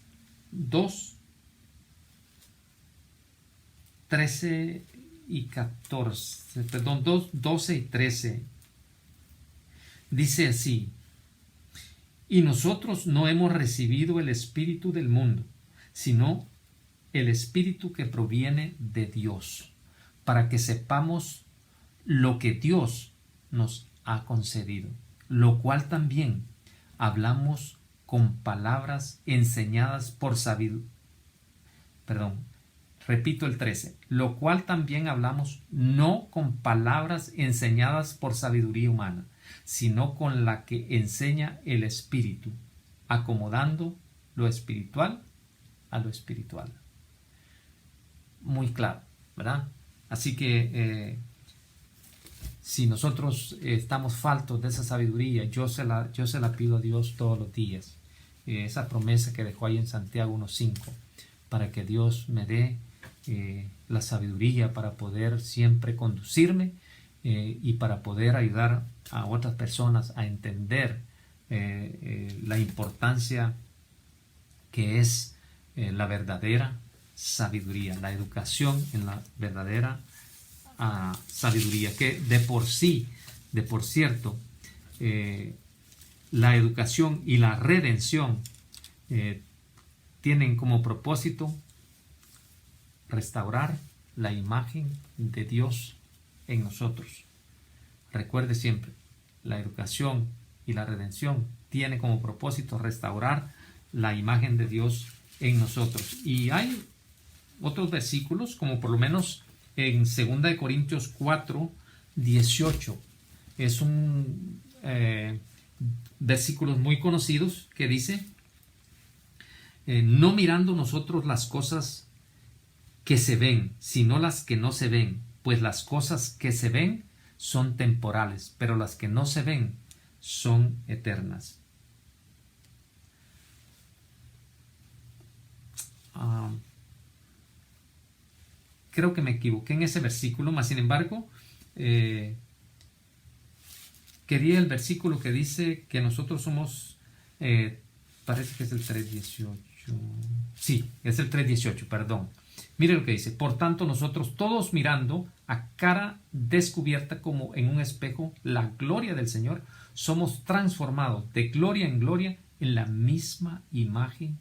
13 y 14, perdón, 12 y 13. Dice así: y nosotros no hemos recibido el espíritu del mundo, sino el espíritu que proviene de Dios, para que sepamos lo que Dios nos ha concedido, lo cual también hablamos con palabras enseñadas por sabiduría. Repito el 13. Lo cual también hablamos no con palabras enseñadas por sabiduría humana, sino con la que enseña el Espíritu, acomodando lo espiritual a lo espiritual. Muy claro, ¿verdad? Así que si nosotros estamos faltos de esa sabiduría, yo se la pido a Dios todos los días. Esa promesa que dejó ahí en Santiago 1:5, para que Dios me dé la sabiduría para poder siempre conducirme y para poder ayudar a otras personas a entender la importancia que es la verdadera sabiduría, la educación en la verdadera sabiduría, que de por cierto, la educación y la redención tienen como propósito restaurar la imagen de Dios en nosotros. Recuerde siempre, la educación y la redención tienen como propósito restaurar la imagen de Dios en nosotros. Y hay otros versículos, como por lo menos en 2 Corintios 4:18. Es un versículos muy conocidos que dice: no mirando nosotros las cosas que se ven, sino las que no se ven, pues las cosas que se ven son temporales, pero las que no se ven son eternas. Creo que me equivoqué en ese versículo, mas sin embargo, quería el versículo que dice que nosotros somos, parece que es el 3.18, sí, es el 3.18, perdón. Mire lo que dice: por tanto nosotros todos mirando a cara descubierta como en un espejo la gloria del Señor, somos transformados de gloria en gloria en la misma imagen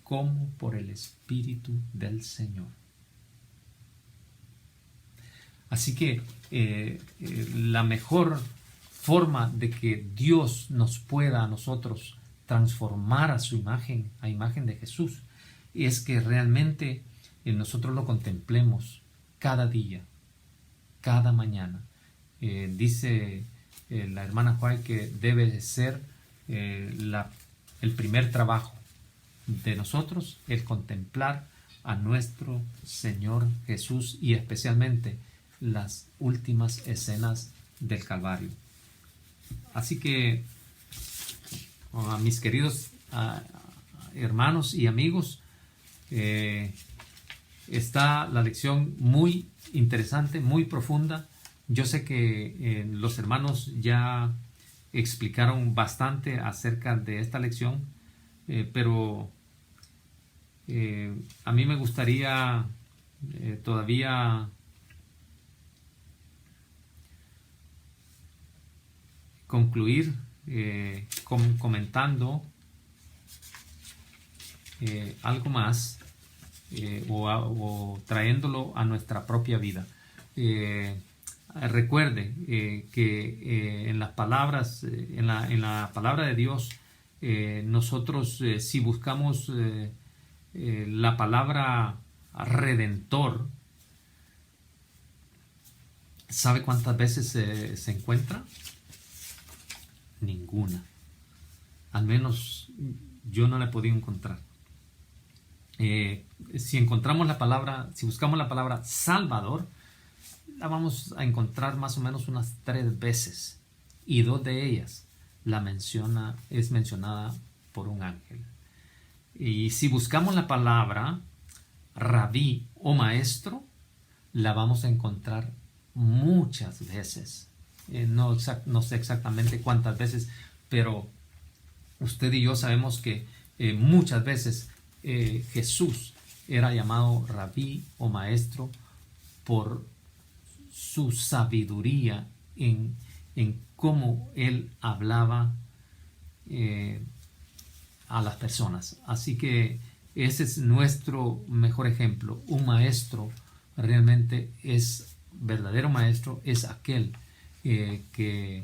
como por el Espíritu del Señor. Así que la mejor forma de que Dios nos pueda a nosotros transformar a su imagen, a imagen de Jesús, es que realmente nosotros lo contemplemos cada día, cada mañana. Dice la hermana White que debe ser el primer trabajo de nosotros, el contemplar a nuestro Señor Jesús, y especialmente las últimas escenas del Calvario. Así que a mis queridos hermanos y amigos, está la lección muy interesante, muy profunda. Yo sé que los hermanos ya explicaron bastante acerca de esta lección, pero a mí me gustaría todavía concluir comentando algo más, o trayéndolo a nuestra propia vida. Recuerde que en las palabras, en la palabra de Dios, nosotros si buscamos la palabra redentor, ¿sabe cuántas veces se encuentra? Ninguna. Al menos yo no la he podido encontrar. Si encontramos la palabra, si buscamos la palabra Salvador, la vamos a encontrar más o menos unas 3 veces, y 2 de ellas es mencionada por un ángel. Y si buscamos la palabra Rabí o maestro, la vamos a encontrar muchas veces. No sé exactamente cuántas veces, pero usted y yo sabemos que muchas veces Jesús era llamado Rabí o maestro por su sabiduría en cómo él hablaba a las personas. Así que ese es nuestro mejor ejemplo. Un maestro realmente verdadero maestro es aquel que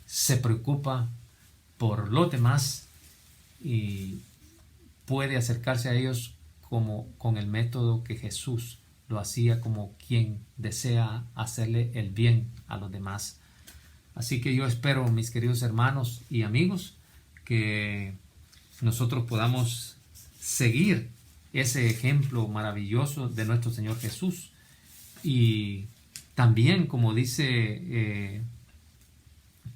se preocupa por los demás y puede acercarse a ellos como con el método que Jesús lo hacía, como quien desea hacerle el bien a los demás. Así que yo espero, mis queridos hermanos y amigos, que nosotros podamos seguir ese ejemplo maravilloso de nuestro Señor Jesús. Y también, como dice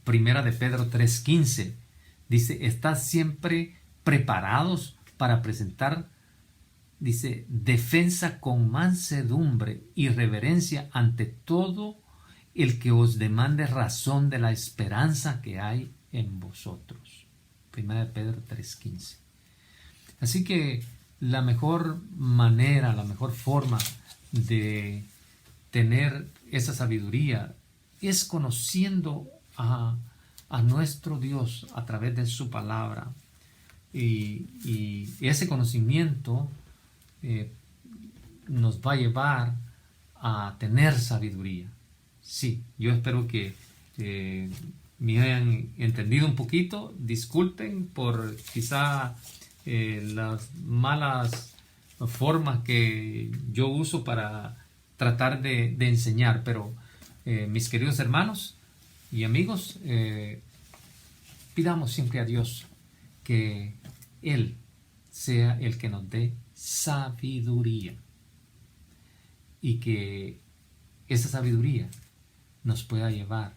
Primera de Pedro 3:15, dice: estad siempre preparados para presentar, dice, defensa con mansedumbre y reverencia ante todo el que os demande razón de la esperanza que hay en vosotros. Primera de Pedro 3:15. Así que la mejor manera, la mejor forma de tener esa sabiduría es conociendo a nuestro Dios a través de su palabra, y ese conocimiento nos va a llevar a tener sabiduría. Sí, yo espero que me hayan entendido un poquito. Disculpen por quizá las malas formas que yo uso para tratar de enseñar, pero mis queridos hermanos y amigos, pidamos siempre a Dios que Él sea el que nos dé sabiduría y que esa sabiduría nos pueda llevar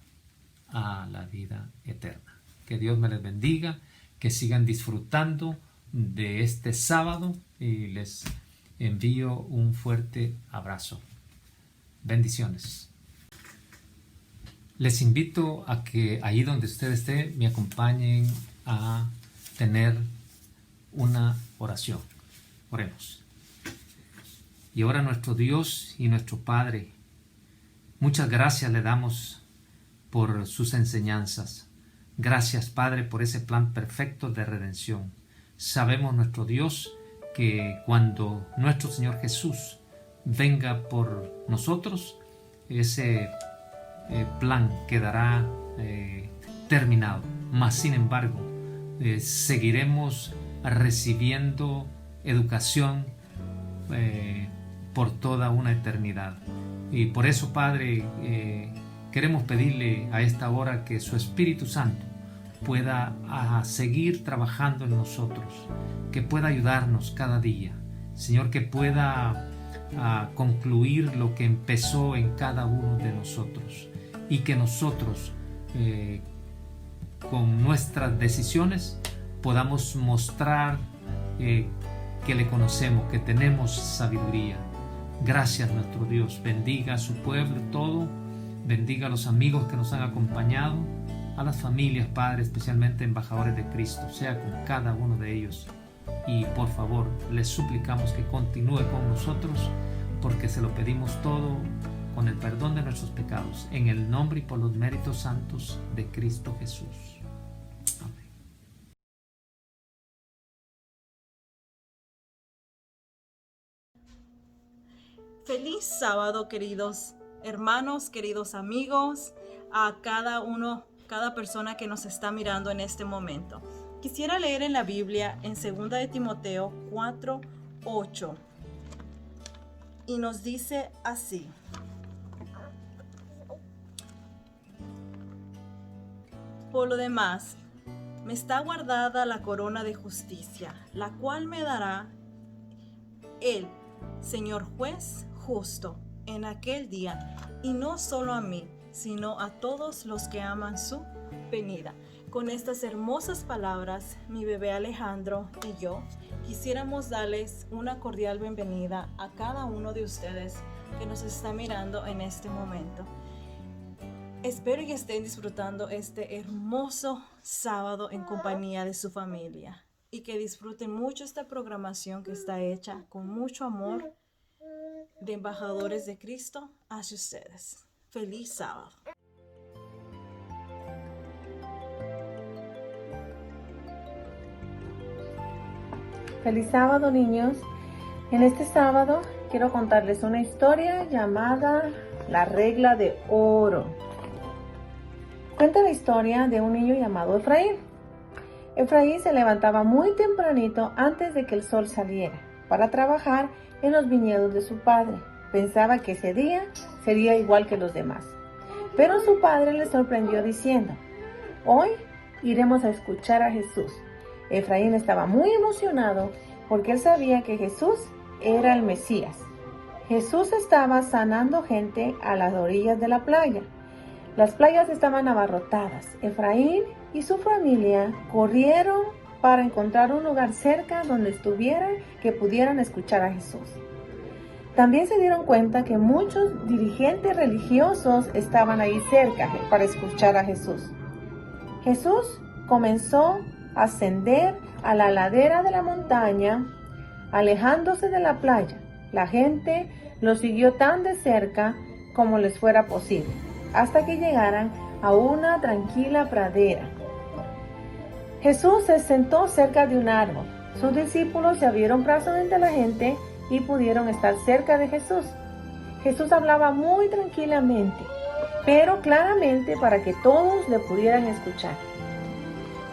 a la vida eterna. Que Dios me les bendiga, que sigan disfrutando de este sábado y les envío un fuerte abrazo. Bendiciones. Les invito a que ahí donde usted esté me acompañen a tener una oración. Oremos. Y ahora nuestro Dios y nuestro Padre, muchas gracias le damos por sus enseñanzas. Gracias, Padre, por ese plan perfecto de redención. Sabemos, nuestro Dios, que cuando nuestro Señor Jesús venga por nosotros, ese plan quedará terminado. Mas, sin embargo, seguiremos recibiendo educación por toda una eternidad. Y por eso, Padre, queremos pedirle a esta hora que su Espíritu Santo pueda seguir trabajando en nosotros, que pueda ayudarnos cada día, Señor, que pueda concluir lo que empezó en cada uno de nosotros, y que nosotros con nuestras decisiones podamos mostrar que le conocemos, que tenemos sabiduría. Gracias, nuestro Dios. Bendiga a su pueblo todo, bendiga a los amigos que nos han acompañado, a las familias, Padre, especialmente embajadores de Cristo, sea con cada uno de ellos. Y por favor, les suplicamos que continúe con nosotros, porque se lo pedimos todo con el perdón de nuestros pecados, en el nombre y por los méritos santos de Cristo Jesús. Amén. Feliz sábado, queridos hermanos, queridos amigos, a cada persona que nos está mirando en este momento. Quisiera leer en la Biblia en 2 de Timoteo 4:8 y nos dice así: por lo demás, me está guardada la corona de justicia, la cual me dará el Señor juez justo en aquel día, y no solo a mí, sino a todos los que aman su venida. Con estas hermosas palabras, mi bebé Alejandro y yo quisiéramos darles una cordial bienvenida a cada uno de ustedes que nos está mirando en este momento. Espero que estén disfrutando este hermoso sábado en compañía de su familia y que disfruten mucho esta programación que está hecha con mucho amor de embajadores de Cristo hacia ustedes. Feliz sábado. Feliz sábado, niños. En este sábado quiero contarles una historia llamada La regla de oro. Cuenta la historia de un niño llamado Efraín. Efraín se levantaba muy tempranito antes de que el sol saliera para trabajar en los viñedos de su padre. Pensaba que ese día sería igual que los demás. Pero su padre le sorprendió diciendo: hoy iremos a escuchar a Jesús. Efraín estaba muy emocionado porque él sabía que Jesús era el Mesías. Jesús estaba sanando gente a las orillas de la playa. Las playas estaban abarrotadas. Efraín y su familia corrieron para encontrar un lugar cerca donde estuvieran que pudieran escuchar a Jesús. También se dieron cuenta que muchos dirigentes religiosos estaban ahí cerca para escuchar a Jesús. Jesús comenzó a ascender a la ladera de la montaña, alejándose de la playa. La gente lo siguió tan de cerca como les fuera posible, hasta que llegaran a una tranquila pradera. Jesús se sentó cerca de un árbol. Sus discípulos se abrieron brazos entre la gente y pudieron estar cerca de Jesús. Jesús hablaba muy tranquilamente, pero claramente para que todos le pudieran escuchar.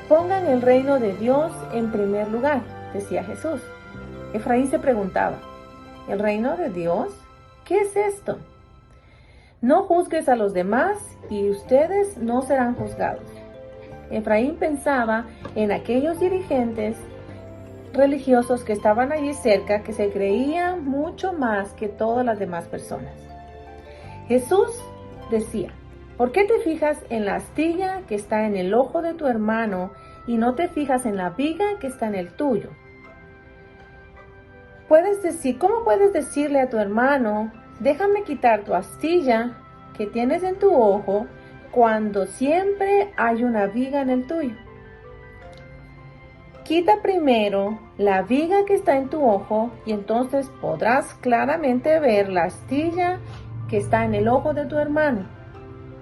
Pongan el reino de Dios en primer lugar, decía Jesús. Efraín se preguntaba: ¿el reino de Dios? ¿Qué es esto? No juzgues a los demás y ustedes no serán juzgados. Efraín pensaba en aquellos dirigentes religiosos que estaban allí cerca que se creían mucho más que todas las demás personas. Jesús decía: ¿por qué te fijas en la astilla que está en el ojo de tu hermano y no te fijas en la viga que está en el tuyo? ¿Cómo puedes decirle a tu hermano: déjame quitar tu astilla que tienes en tu ojo, cuando siempre hay una viga en el tuyo? Quita primero la viga que está en tu ojo y entonces podrás claramente ver la astilla que está en el ojo de tu hermano.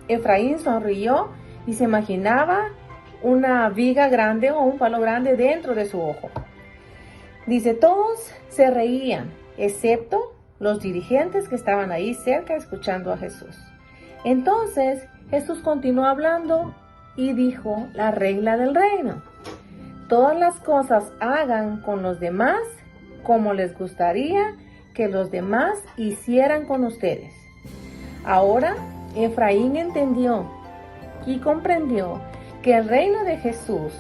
Efraín sonrió y se imaginaba una viga grande o un palo grande dentro de su ojo. Dice, todos se reían, excepto los dirigentes que estaban ahí cerca escuchando a Jesús. Entonces Jesús continuó hablando y dijo la regla del reino: todas las cosas hagan con los demás como les gustaría que los demás hicieran con ustedes. Ahora Efraín entendió y comprendió que el reino de Jesús,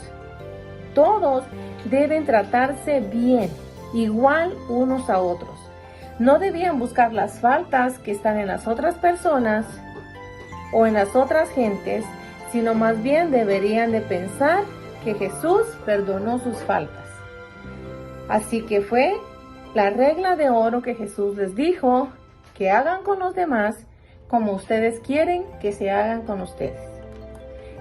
todos deben tratarse bien, igual unos a otros. No debían buscar las faltas que están en las otras personas o en las otras gentes, sino más bien deberían de pensar que Jesús perdonó sus faltas. Así que fue la regla de oro que Jesús les dijo: que hagan con los demás como ustedes quieren que se hagan con ustedes.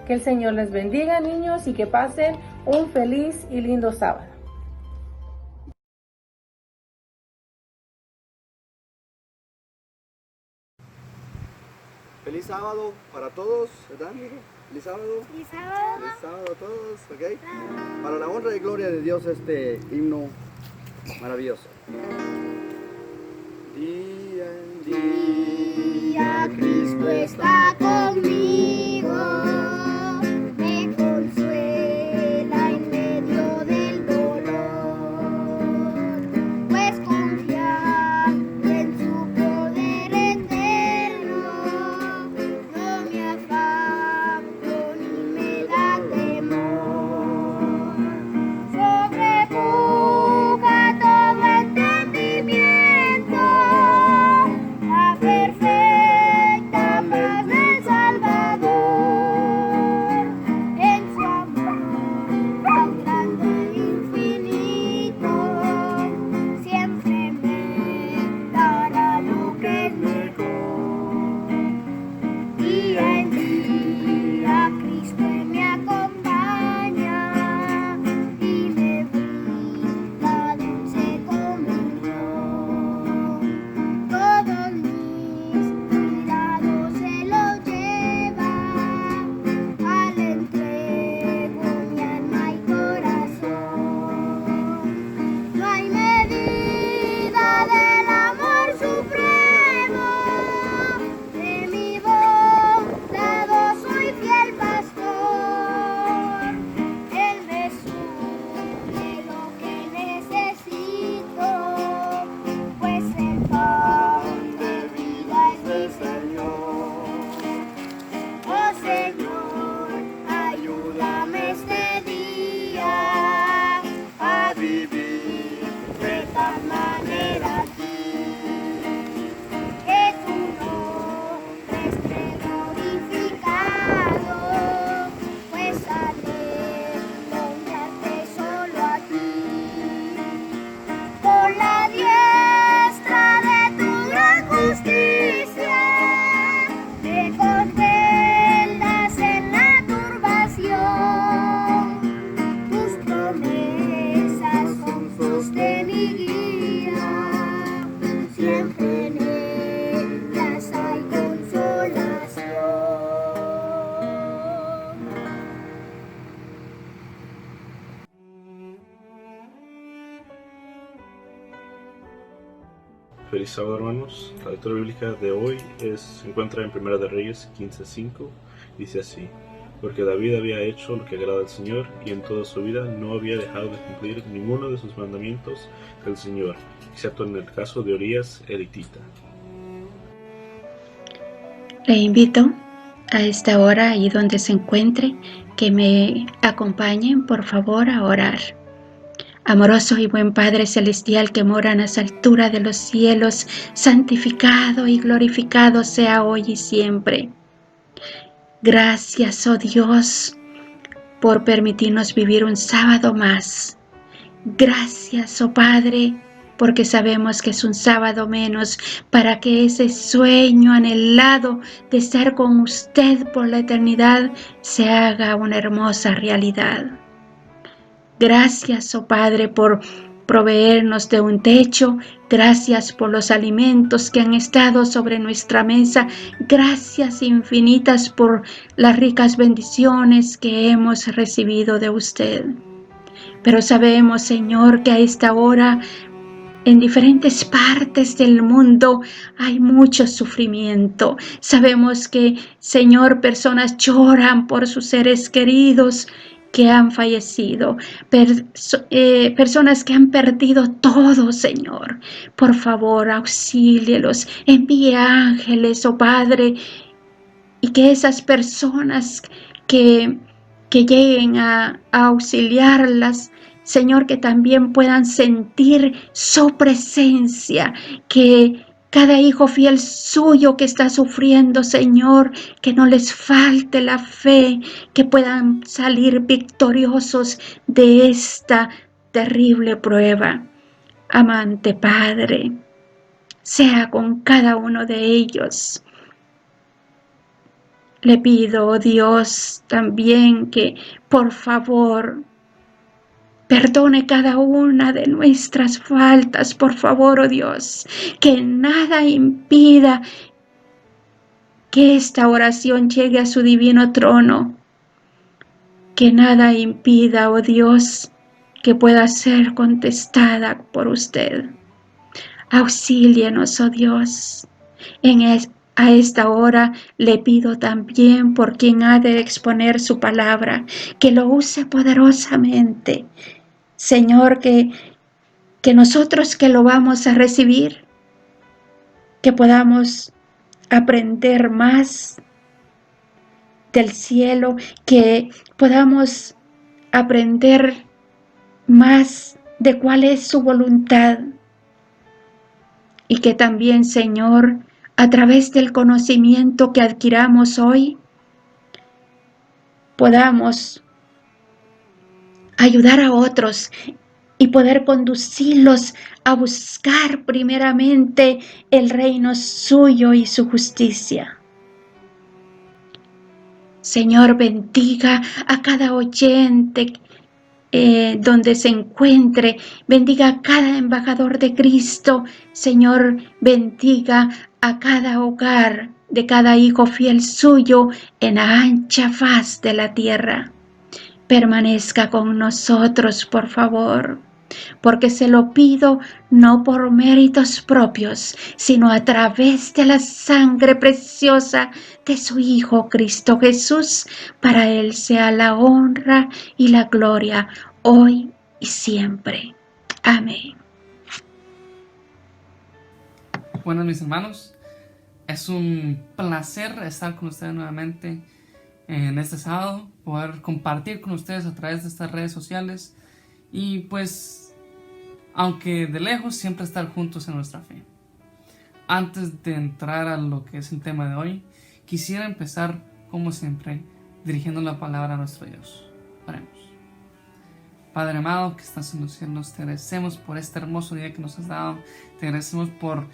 Que el Señor les bendiga, niños, y que pasen un feliz y lindo sábado. Feliz sábado para todos, ¿verdad, amigo? Feliz sábado. Feliz sábado. Feliz sábado a todos, ¿ok? Para la honra y gloria de Dios, este himno maravilloso. Día en día Cristo está conmigo, me consuela en medio del dolor, pues confiando en su poder eterno, no me afecto ni me da temor, sobrepuja todo entendimiento, la perfecta paz del Salvador, en su amor tan grande e infinito, siempre me dará lo que es mejor. Día en día Cristo me acompaña y me brinda dulce comunión. Todos mis cuidados se los lleva, al entrego mi alma y corazón. No hay medida del amor supremo, de mi bondadoso y fiel pastor. Él me suple lo que necesito, pues el pan de vida es mi Señor. Oh Señor, ayúdame este día a vivir de tal manera a ti, que tu nombre esté glorificado, pues anhelo mirarte solo a ti. Por la diestra de tu gran justicia, me contendas en la turbación. Tus promesas son sostén y guía, siempre en ellas hay consolación. Feliz sábado, hermanos. La lectura bíblica de hoy se encuentra en Primera de Reyes 15:5. Dice así: porque David había hecho lo que agrada al Señor, y en toda su vida no había dejado de cumplir ninguno de sus mandamientos del Señor, excepto en el caso de Urías el hitita. Le invito a esta hora, ahí donde se encuentre, que me acompañen por favor a orar. Amoroso y buen Padre Celestial que mora en las alturas de los cielos, santificado y glorificado sea hoy y siempre. Gracias, oh Dios, por permitirnos vivir un sábado más. Gracias, oh Padre, porque sabemos que es un sábado menos para que ese sueño anhelado de estar con usted por la eternidad se haga una hermosa realidad. Gracias, oh Padre, por proveernos de un techo. Gracias por los alimentos que han estado sobre nuestra mesa. Gracias infinitas por las ricas bendiciones que hemos recibido de usted. Pero sabemos, Señor, que a esta hora en diferentes partes del mundo hay mucho sufrimiento. Sabemos que, Señor, personas lloran por sus seres queridos que han fallecido, personas que han perdido todo, Señor. Por favor, auxílielos, envíe ángeles, oh Padre, y que esas personas que lleguen a auxiliarlas, Señor, que también puedan sentir su presencia, que cada hijo fiel suyo que está sufriendo, Señor, que no les falte la fe, que puedan salir victoriosos de esta terrible prueba. Amante Padre, sea con cada uno de ellos. Le pido, oh Dios, también que, por favor, perdone cada una de nuestras faltas, por favor, oh Dios, que nada impida que esta oración llegue a su divino trono, que nada impida, oh Dios, que pueda ser contestada por usted. Auxílienos, oh Dios. A esta hora le pido también por quien ha de exponer su palabra, que lo use poderosamente. Señor, que nosotros que lo vamos a recibir, que podamos aprender más del cielo, que podamos aprender más de cuál es su voluntad. Y que también, Señor, a través del conocimiento que adquiramos hoy, podamos ayudar a otros y poder conducirlos a buscar primeramente el reino suyo y su justicia. Señor, bendiga a cada oyente donde se encuentre, bendiga a cada embajador de Cristo. Señor, bendiga a cada hogar de cada hijo fiel suyo en la ancha faz de la tierra. Permanezca con nosotros, por favor, porque se lo pido no por méritos propios, sino a través de la sangre preciosa de su Hijo Cristo Jesús. Para Él sea la honra y la gloria, hoy y siempre. Amén. Bueno, mis hermanos, es un placer estar con ustedes nuevamente en este sábado, poder compartir con ustedes a través de estas redes sociales y pues, aunque de lejos, siempre estar juntos en nuestra fe. Antes de entrar a lo que es el tema de hoy, quisiera empezar, como siempre, dirigiendo la palabra a nuestro Dios. Oremos. Padre amado que estás en los cielos, te agradecemos por este hermoso día que nos has dado, te agradecemos por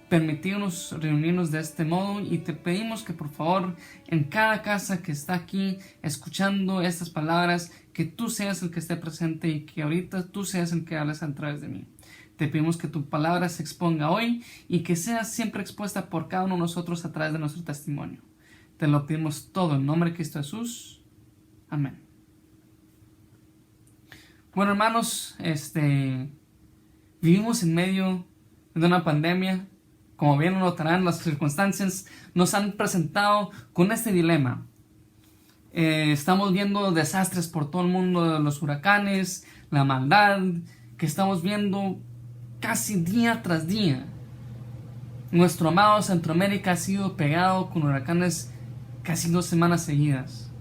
permitirnos reunirnos de este modo y te pedimos que por favor en cada casa que está aquí escuchando estas palabras, que tú seas el que esté presente y que ahorita tú seas el que hables a través de mí. Te pedimos que tu palabra se exponga hoy y que sea siempre expuesta por cada uno de nosotros a través de nuestro testimonio. Te lo pedimos todo en nombre de Cristo Jesús. Amén. Bueno, hermanos, vivimos en medio de una pandemia. Como bien lo notarán, las circunstancias nos han presentado con este dilema. Estamos viendo desastres por todo el mundo, los huracanes, la maldad, que estamos viendo casi día tras día. Nuestro amado Centroamérica ha sido pegado con huracanes casi 2 semanas seguidas.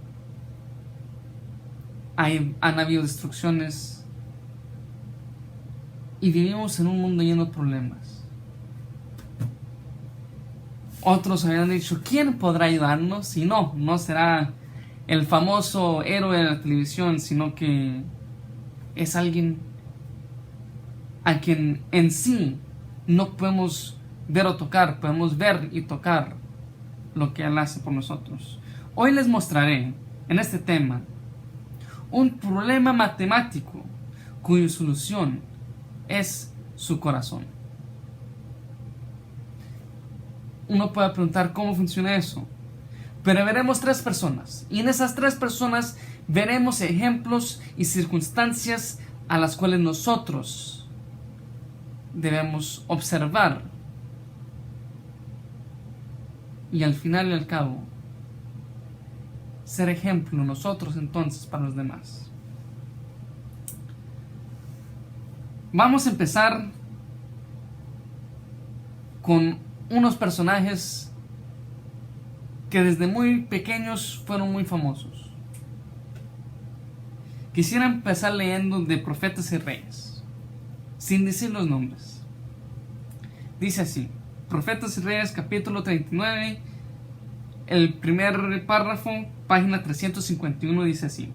Han habido destrucciones, y vivimos en un mundo lleno de problemas. Otros habían dicho, ¿quién podrá ayudarnos? Y no será el famoso héroe de la televisión, sino que es alguien a quien en sí no podemos ver o tocar, podemos ver y tocar lo que Él hace por nosotros. Hoy les mostraré en este tema un problema matemático cuya solución es su corazón. Uno puede preguntar cómo funciona eso, pero veremos 3 personas, y en esas 3 personas veremos ejemplos y circunstancias a las cuales nosotros debemos observar, y al final y al cabo ser ejemplo nosotros entonces para los demás. Vamos a empezar con unos personajes que desde muy pequeños fueron muy famosos. Quisiera empezar leyendo de Profetas y Reyes, sin decir los nombres. Dice así, Profetas y Reyes, capítulo 39, el primer párrafo, página 351, dice así: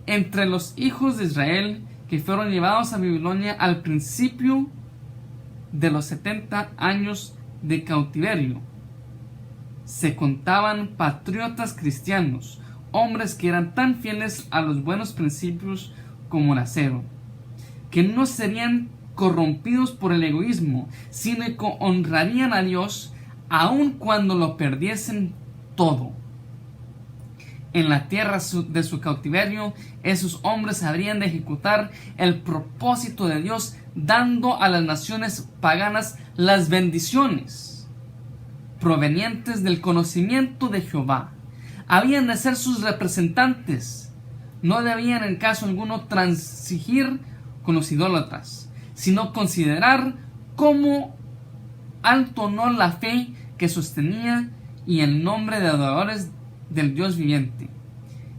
entre los hijos de Israel que fueron llevados a Babilonia al principio de los 70 años de cautiverio, se contaban patriotas cristianos, hombres que eran tan fieles a los buenos principios como el acero, que no serían corrompidos por el egoísmo, sino que honrarían a Dios aun cuando lo perdiesen todo. En la tierra de su cautiverio, esos hombres habrían de ejecutar el propósito de Dios, dando a las naciones paganas las bendiciones provenientes del conocimiento de Jehová. Habían de ser sus representantes. No debían en caso alguno transigir con los idólatras, sino considerar como alto honor la fe que sostenía y el nombre de adoradores del Dios viviente.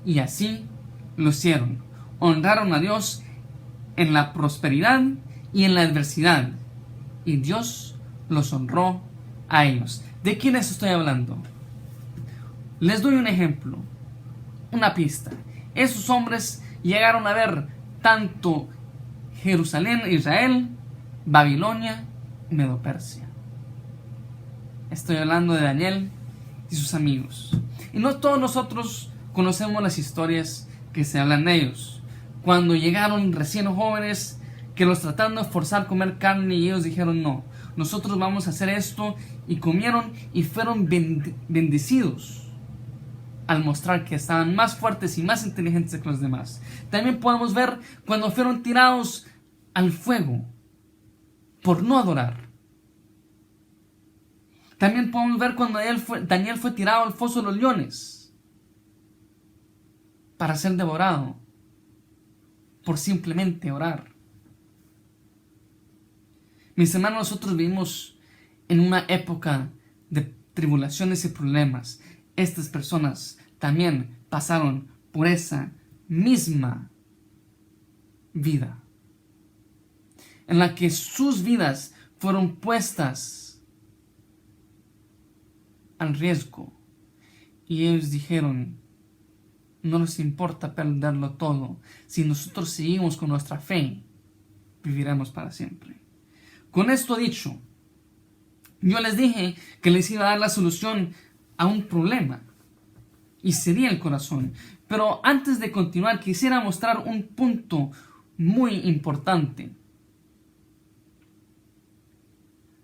Y así lo hicieron. Honraron a Dios en la prosperidad y en la adversidad, y Dios los honró a ellos. ¿De quiénes estoy hablando? Les doy un ejemplo, una pista. Esos hombres llegaron a ver tanto Jerusalén, Israel, Babilonia y Medo-Persia. Estoy hablando de Daniel y sus amigos. Y no todos nosotros conocemos las historias que se hablan de ellos. Cuando llegaron recién jóvenes, que los trataron de forzar a comer carne, y ellos dijeron no, nosotros vamos a hacer esto, y comieron y fueron bendecidos al mostrar que estaban más fuertes y más inteligentes que los demás. También podemos ver cuando fueron tirados al fuego por no adorar. También podemos ver cuando Daniel fue tirado al foso de los leones para ser devorado por simplemente orar. Mis hermanos, nosotros vivimos en una época de tribulaciones y problemas. Estas personas también pasaron por esa misma vida, en la que sus vidas fueron puestas al riesgo, y ellos dijeron, no nos importa perderlo todo, si nosotros seguimos con nuestra fe, viviremos para siempre. Con esto dicho, yo les dije que les iba a dar la solución a un problema, y sería el corazón. Pero antes de continuar, quisiera mostrar un punto muy importante.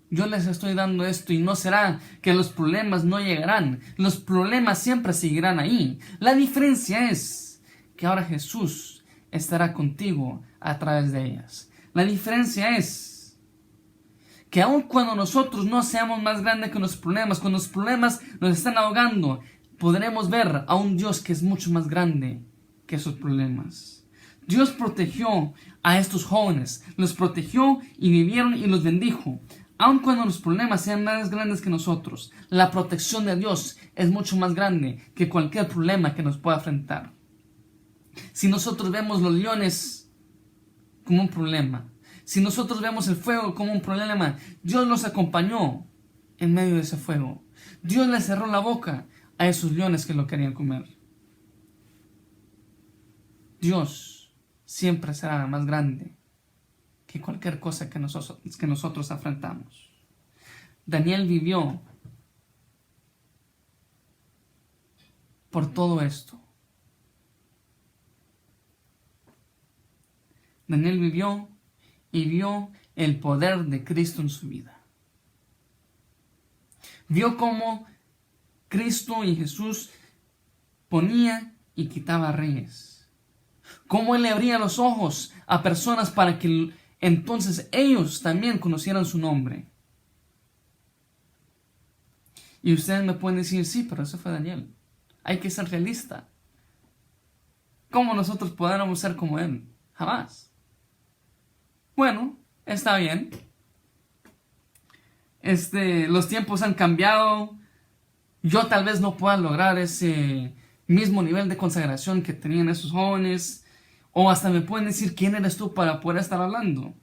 Yo les estoy dando esto, y no será que los problemas no llegarán. Los problemas siempre seguirán ahí. La diferencia es que ahora Jesús estará contigo a través de ellas. La diferencia es que aun cuando nosotros no seamos más grandes que los problemas, cuando los problemas nos están ahogando, podremos ver a un Dios que es mucho más grande que esos problemas. Dios protegió a estos jóvenes, los protegió y vivieron y los bendijo. Aun cuando los problemas sean más grandes que nosotros, la protección de Dios es mucho más grande que cualquier problema que nos pueda enfrentar. Si nosotros vemos los leones como un problema, Si nosotros vemos el fuego como un problema, Dios los acompañó en medio de ese fuego. Dios les cerró la boca a esos leones que lo querían comer. Dios siempre será más grande que cualquier cosa que nosotros afrontamos. Daniel vivió por todo esto. Daniel vivió y vio el poder de Cristo en su vida. Vio cómo Cristo y Jesús ponía y quitaba reyes. Cómo Él le abría los ojos a personas para que entonces ellos también conocieran su nombre. Y ustedes me pueden decir, sí, pero eso fue Daniel. Hay que ser realista. ¿Cómo nosotros podríamos ser como Él? Jamás. Bueno, está bien. Los tiempos han cambiado. Yo tal vez no pueda lograr ese mismo nivel de consagración que tenían esos jóvenes. O hasta me pueden decir, ¿quién eres tú para poder estar hablando?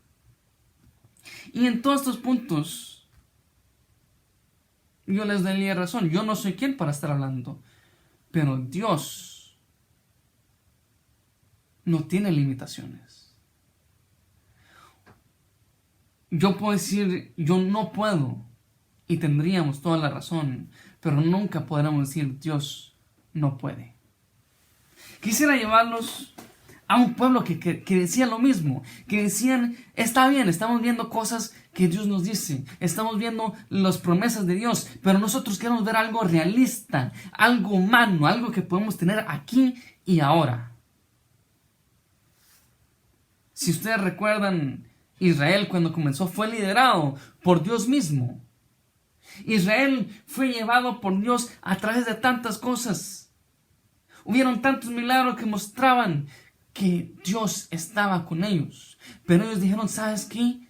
Y en todos estos puntos, yo les daría razón. Yo no soy quien para estar hablando. Pero Dios no tiene limitaciones. Yo puedo decir, yo no puedo, y tendríamos toda la razón, pero nunca podremos decir, Dios no puede. Quisiera llevarlos a un pueblo que decía lo mismo, que decían, está bien, estamos viendo cosas que Dios nos dice, estamos viendo las promesas de Dios, pero nosotros queremos ver algo realista, algo humano, algo que podemos tener aquí y ahora. Si ustedes recuerdan, Israel cuando comenzó fue liderado por Dios mismo. Israel fue llevado por Dios a través de tantas cosas. Hubieron tantos milagros que mostraban que Dios estaba con ellos. Pero ellos dijeron, ¿sabes qué?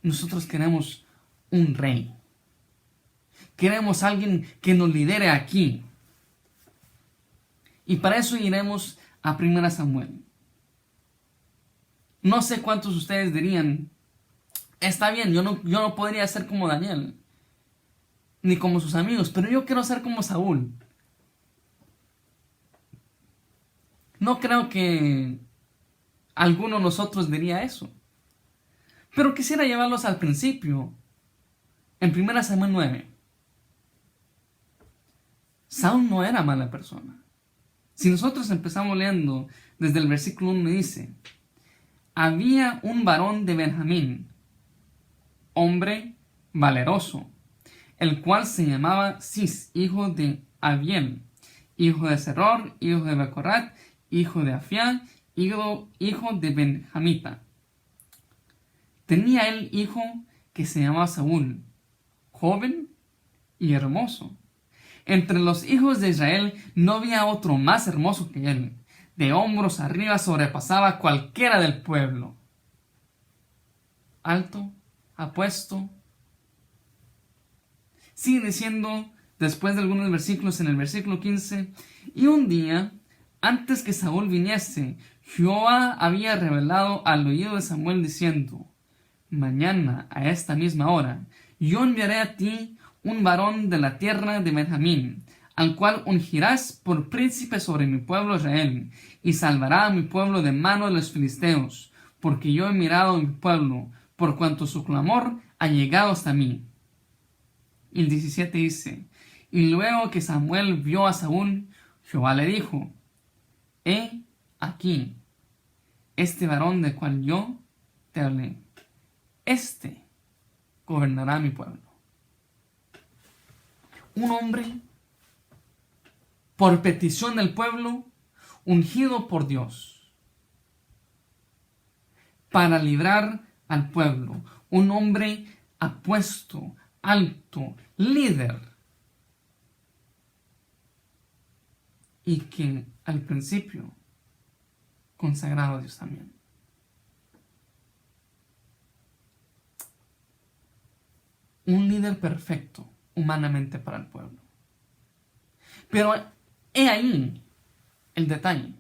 Nosotros queremos un rey. Queremos alguien que nos lidere aquí. Y para eso iremos a 1 Samuel. No sé cuántos de ustedes dirían, está bien, yo no podría ser como Daniel, ni como sus amigos, pero yo quiero ser como Saúl. No creo que alguno de nosotros diría eso. Pero quisiera llevarlos al principio, en 1 Samuel 9. Saúl no era mala persona. Si nosotros empezamos leyendo desde el versículo 1 dice, había un varón de Benjamín, hombre valeroso, el cual se llamaba Cis, hijo de Abiel, hijo de Seror, hijo de Becorat, hijo de Afiá, hijo de Benjamita. Tenía él hijo que se llamaba Saúl, joven y hermoso. Entre los hijos de Israel no había otro más hermoso que él. De hombros arriba sobrepasaba a cualquiera del pueblo. Alto, apuesto. Sigue diciendo, después de algunos versículos, en el versículo 15, y un día, antes que Saúl viniese, Jehová había revelado al oído de Samuel diciendo, mañana a esta misma hora, yo enviaré a ti un varón de la tierra de Benjamín, al cual ungirás por príncipe sobre mi pueblo Israel, y salvará a mi pueblo de mano de los filisteos, porque yo he mirado a mi pueblo, por cuanto su clamor ha llegado hasta mí. Y el 17 dice, y luego que Samuel vio a Saúl, Jehová le dijo, he aquí, este varón del cual yo te hablé, este gobernará mi pueblo. Un hombre por petición del pueblo, ungido por Dios, para librar al pueblo. Un hombre apuesto, alto, líder, y que al principio consagrado a Dios también. Un líder perfecto humanamente para el pueblo. Pero he ahí el detalle.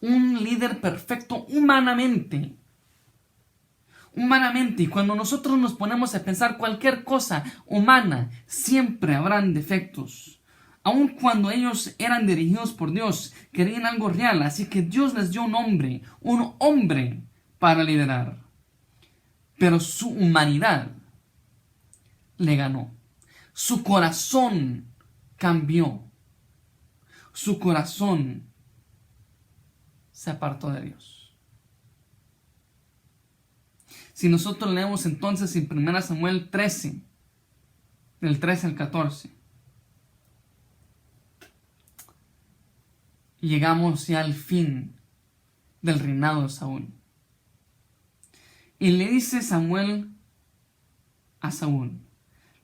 Un líder perfecto humanamente. humanamente, y cuando nosotros nos ponemos a pensar cualquier cosa humana, siempre habrán defectos. Aun cuando ellos eran dirigidos por Dios, querían algo real, así que Dios les dio un hombre para liderar. Pero su humanidad le ganó. Su corazón cambió. Su corazón se apartó de Dios. Si nosotros leemos entonces en 1 Samuel 13, del 13 al 14, llegamos ya al fin del reinado de Saúl. Y le dice Samuel a Saúl: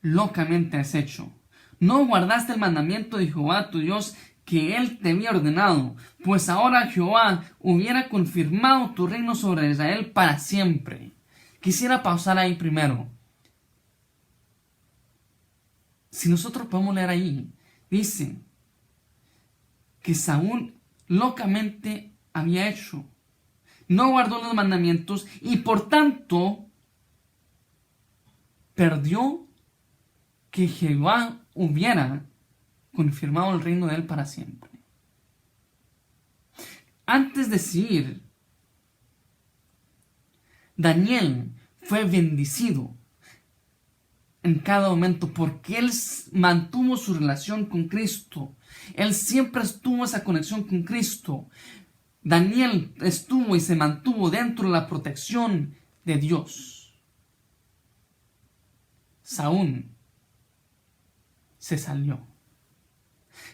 locamente has hecho. No guardaste el mandamiento de Jehová tu Dios que él te había ordenado, pues ahora Jehová hubiera confirmado tu reino sobre Israel para siempre. Quisiera pausar ahí primero. Si nosotros podemos leer ahí, dice que Saúl locamente había hecho. No guardó los mandamientos y por tanto perdió que Jehová hubiera confirmado el reino de él para siempre. Antes de seguir, Daniel fue bendecido en cada momento porque él mantuvo su relación con Cristo. Él siempre estuvo esa conexión con Cristo. Daniel estuvo y se mantuvo dentro de la protección de Dios. Saúl se salió.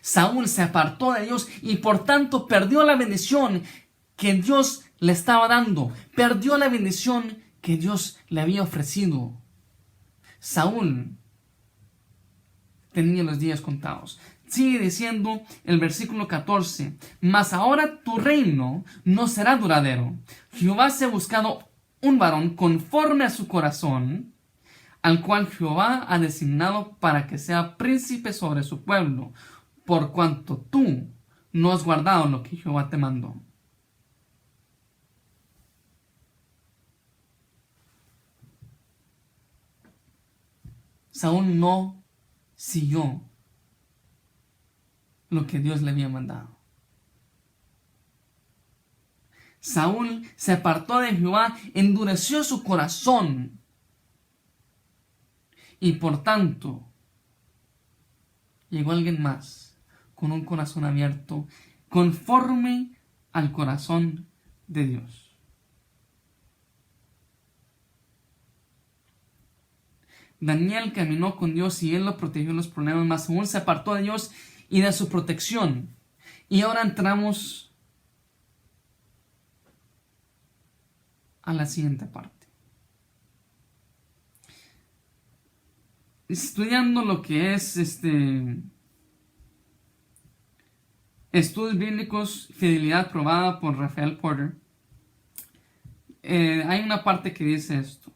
Saúl se apartó de Dios y por tanto perdió la bendición que Dios le estaba dando. Perdió la bendición que Dios le había ofrecido. Saúl tenía los días contados. Sigue diciendo el versículo 14: mas ahora tu reino no será duradero. Jehová se ha buscado un varón conforme a su corazón, al cual Jehová ha designado para que sea príncipe sobre su pueblo, por cuanto tú no has guardado lo que Jehová te mandó. Saúl no siguió lo que Dios le había mandado. Saúl se apartó de Jehová, endureció su corazón y por tanto llegó alguien más con un corazón abierto conforme al corazón de Dios. Daniel caminó con Dios y él lo protegió en los problemas, mas Saúl se apartó de Dios y de su protección. Y ahora entramos a la siguiente parte. Estudiando lo que es estudios bíblicos, fidelidad probada por Rafael Porter, hay una parte que dice esto.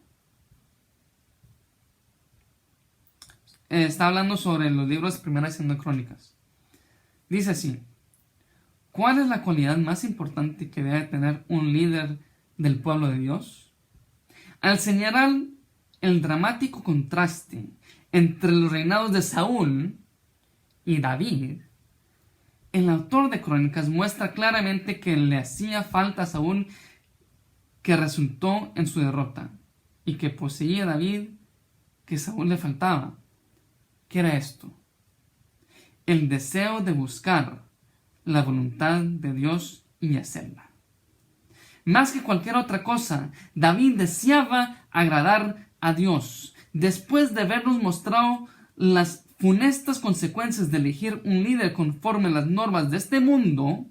Está hablando sobre los libros de Primera y Segunda Crónicas. Dice así: ¿cuál es la cualidad más importante que debe tener un líder del pueblo de Dios? Al señalar el dramático contraste entre los reinados de Saúl y David, el autor de Crónicas muestra claramente que le hacía falta a Saúl, que resultó en su derrota, y que poseía a David, que Saúl le faltaba. ¿Qué era esto? El deseo de buscar la voluntad de Dios y hacerla. Más que cualquier otra cosa, David deseaba agradar a Dios. Después de habernos mostrado las funestas consecuencias de elegir un líder conforme a las normas de este mundo,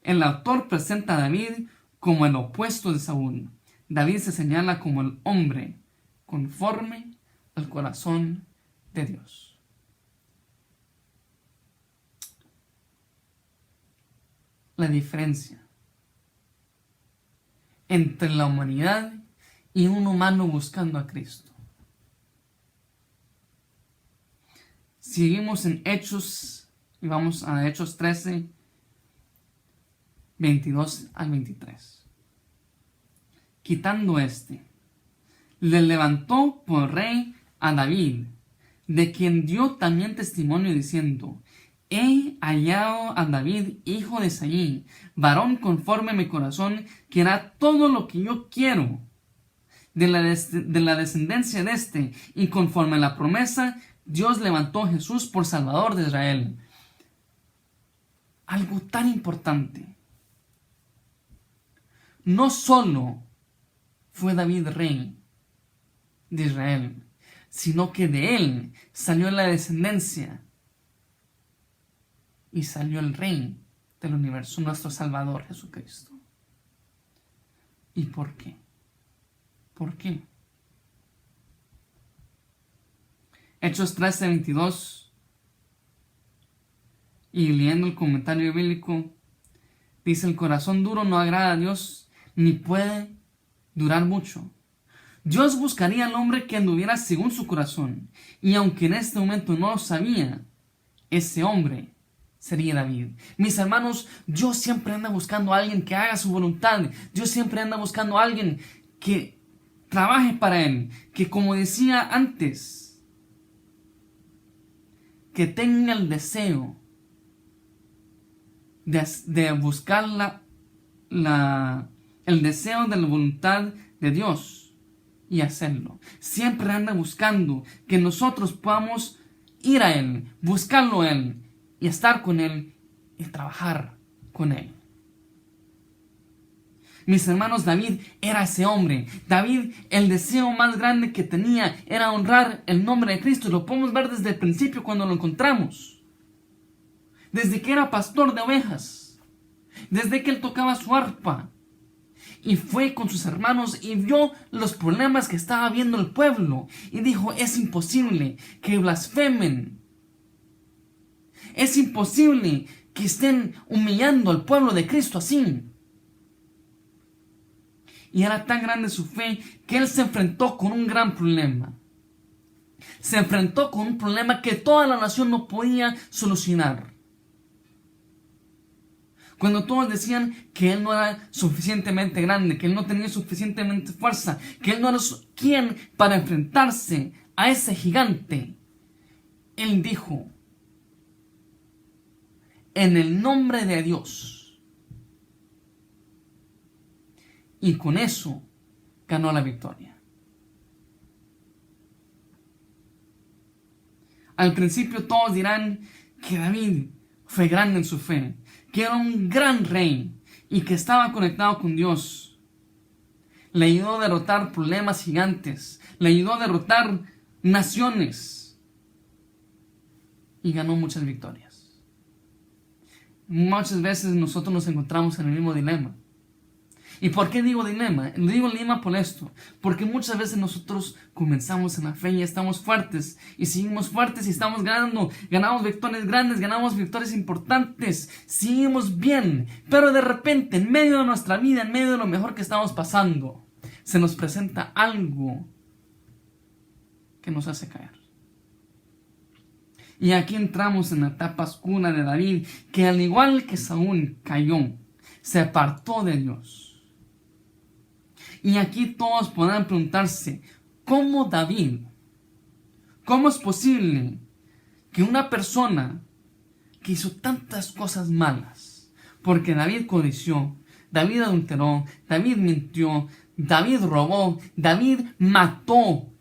el autor presenta a David como el opuesto de Saúl. David se señala como el hombre conforme al corazón de Dios. La diferencia entre la humanidad y un humano buscando a Cristo. Seguimos en Hechos y vamos a Hechos 13, 22 al 23. Quitando le levantó por rey a David, de quien dio también testimonio diciendo: he hallado a David, hijo de Isaí, varón conforme a mi corazón, que hará todo lo que yo quiero de la descendencia de este, y conforme a la promesa, Dios levantó a Jesús por Salvador de Israel. Algo tan importante. No solo fue David rey de Israel, sino que de él salió la descendencia y salió el rey del universo, nuestro Salvador Jesucristo. ¿Y por qué? ¿Por qué? Hechos 13:22, y leyendo el comentario bíblico, dice: el corazón duro no agrada a Dios, ni puede durar mucho. Dios buscaría al hombre que anduviera según su corazón, y aunque en este momento no lo sabía, ese hombre sería David. Mis hermanos, Dios siempre anda buscando a alguien que haga su voluntad. Dios siempre anda buscando a alguien que trabaje para Él, que, como decía antes, que tenga el deseo de buscar el deseo de la voluntad de Dios y hacerlo. Siempre anda buscando que nosotros podamos ir a Él, buscarlo a Él y estar con Él y trabajar con Él. Mis hermanos, David era ese hombre. David, el deseo más grande que tenía era honrar el nombre de Cristo. Lo podemos ver desde el principio cuando lo encontramos. Desde que era pastor de ovejas. Desde que él tocaba su arpa. Y fue con sus hermanos y vio los problemas que estaba viendo el pueblo. Y dijo: es imposible que blasfemen. Es imposible que estén humillando al pueblo de Cristo así. Y era tan grande su fe que él se enfrentó con un gran problema. Se enfrentó con un problema que toda la nación no podía solucionar. Cuando todos decían que él no era suficientemente grande, que él no tenía suficientemente fuerza, que él no era quien para enfrentarse a ese gigante, él dijo: en el nombre de Dios. Y con eso ganó la victoria. Al principio todos dirán que David fue grande en su fe, que era un gran rey y que estaba conectado con Dios. Le ayudó a derrotar problemas gigantes, le ayudó a derrotar naciones y ganó muchas victorias. Muchas veces nosotros nos encontramos en el mismo dilema. ¿Y por qué digo dilema? Digo dilema por esto, porque muchas veces nosotros comenzamos en la fe y estamos fuertes, y seguimos fuertes y estamos ganando, ganamos victorias grandes, ganamos victorias importantes, seguimos bien, pero de repente en medio de nuestra vida, en medio de lo mejor que estamos pasando, se nos presenta algo que nos hace caer. Y aquí entramos en la etapa oscura de David, que al igual que Saúl cayó, se apartó de Dios. Y aquí todos podrán preguntarse: ¿cómo David? ¿Cómo es posible que una persona que hizo tantas cosas malas? Porque David codició, David adulteró, David mintió, David robó, David mató,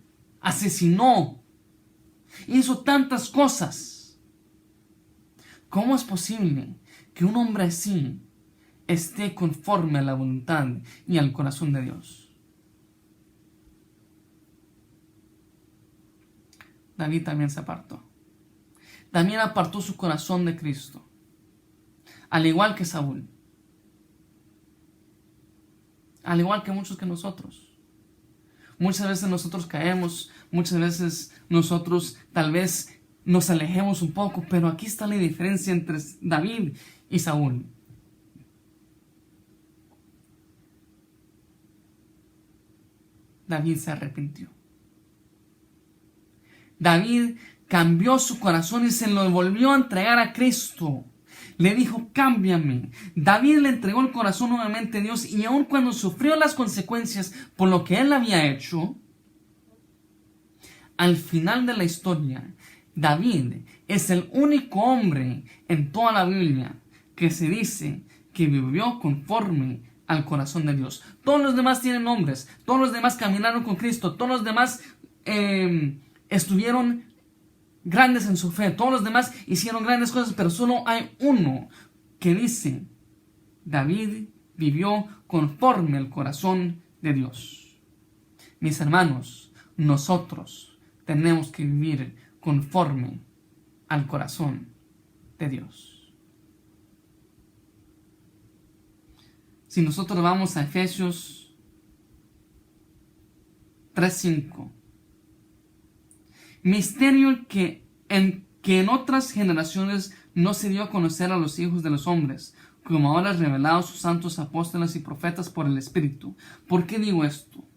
asesinó, hizo tantas cosas. ¿Cómo es posible que un hombre así esté conforme a la voluntad y al corazón de Dios? David también se apartó. También apartó su corazón de Cristo, al igual que Saúl, al igual que muchos que nosotros. Muchas veces nosotros caemos, muchas veces nosotros tal vez nos alejemos un poco, pero aquí está la diferencia entre David y Saúl. David se arrepintió. David cambió su corazón y se lo volvió a entregar a Cristo. Le dijo: cámbiame. David le entregó el corazón nuevamente a Dios, y aun cuando sufrió las consecuencias por lo que él había hecho, al final de la historia, David es el único hombre en toda la Biblia que se dice que vivió conforme al corazón de Dios. Todos los demás tienen nombres, todos los demás caminaron con Cristo, todos los demás estuvieron grandes en su fe, todos los demás hicieron grandes cosas, pero solo hay uno que dice: David vivió conforme al corazón de Dios. Mis hermanos, nosotros tenemos que vivir conforme al corazón de Dios. Si nosotros vamos a Efesios 3:5, misterio que en otras generaciones no se dio a conocer a los hijos de los hombres, como ahora revelado a sus santos apóstoles y profetas por el Espíritu. ¿Por qué digo esto?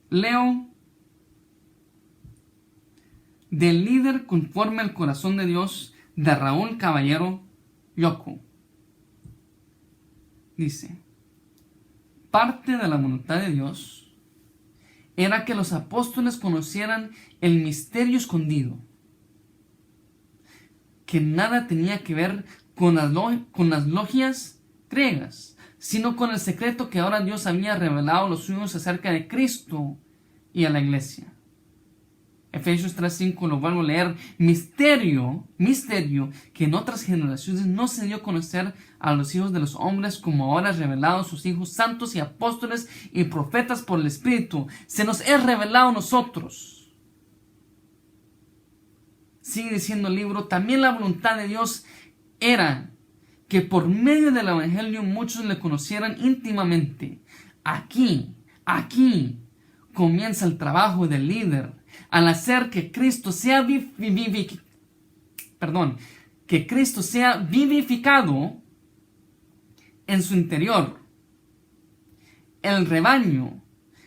Leo del líder conforme al corazón de Dios de Raúl Caballero Yoko. Dice: parte de la voluntad de Dios era que los apóstoles conocieran el misterio escondido, que nada tenía que ver con las logias griegas, sino con el secreto que ahora Dios había revelado a los suyos acerca de Cristo y a la iglesia. Efesios 3:5 lo vuelvo a leer: misterio que en otras generaciones no se dio a conocer a los hijos de los hombres, como ahora revelado a sus hijos santos y apóstoles y profetas por el Espíritu. Se nos es revelado a nosotros. Sigue diciendo el libro: también la voluntad de Dios era que por medio del Evangelio muchos le conocieran íntimamente. Aquí comienza el trabajo del líder al hacer que Cristo sea vivificado en su interior. El rebaño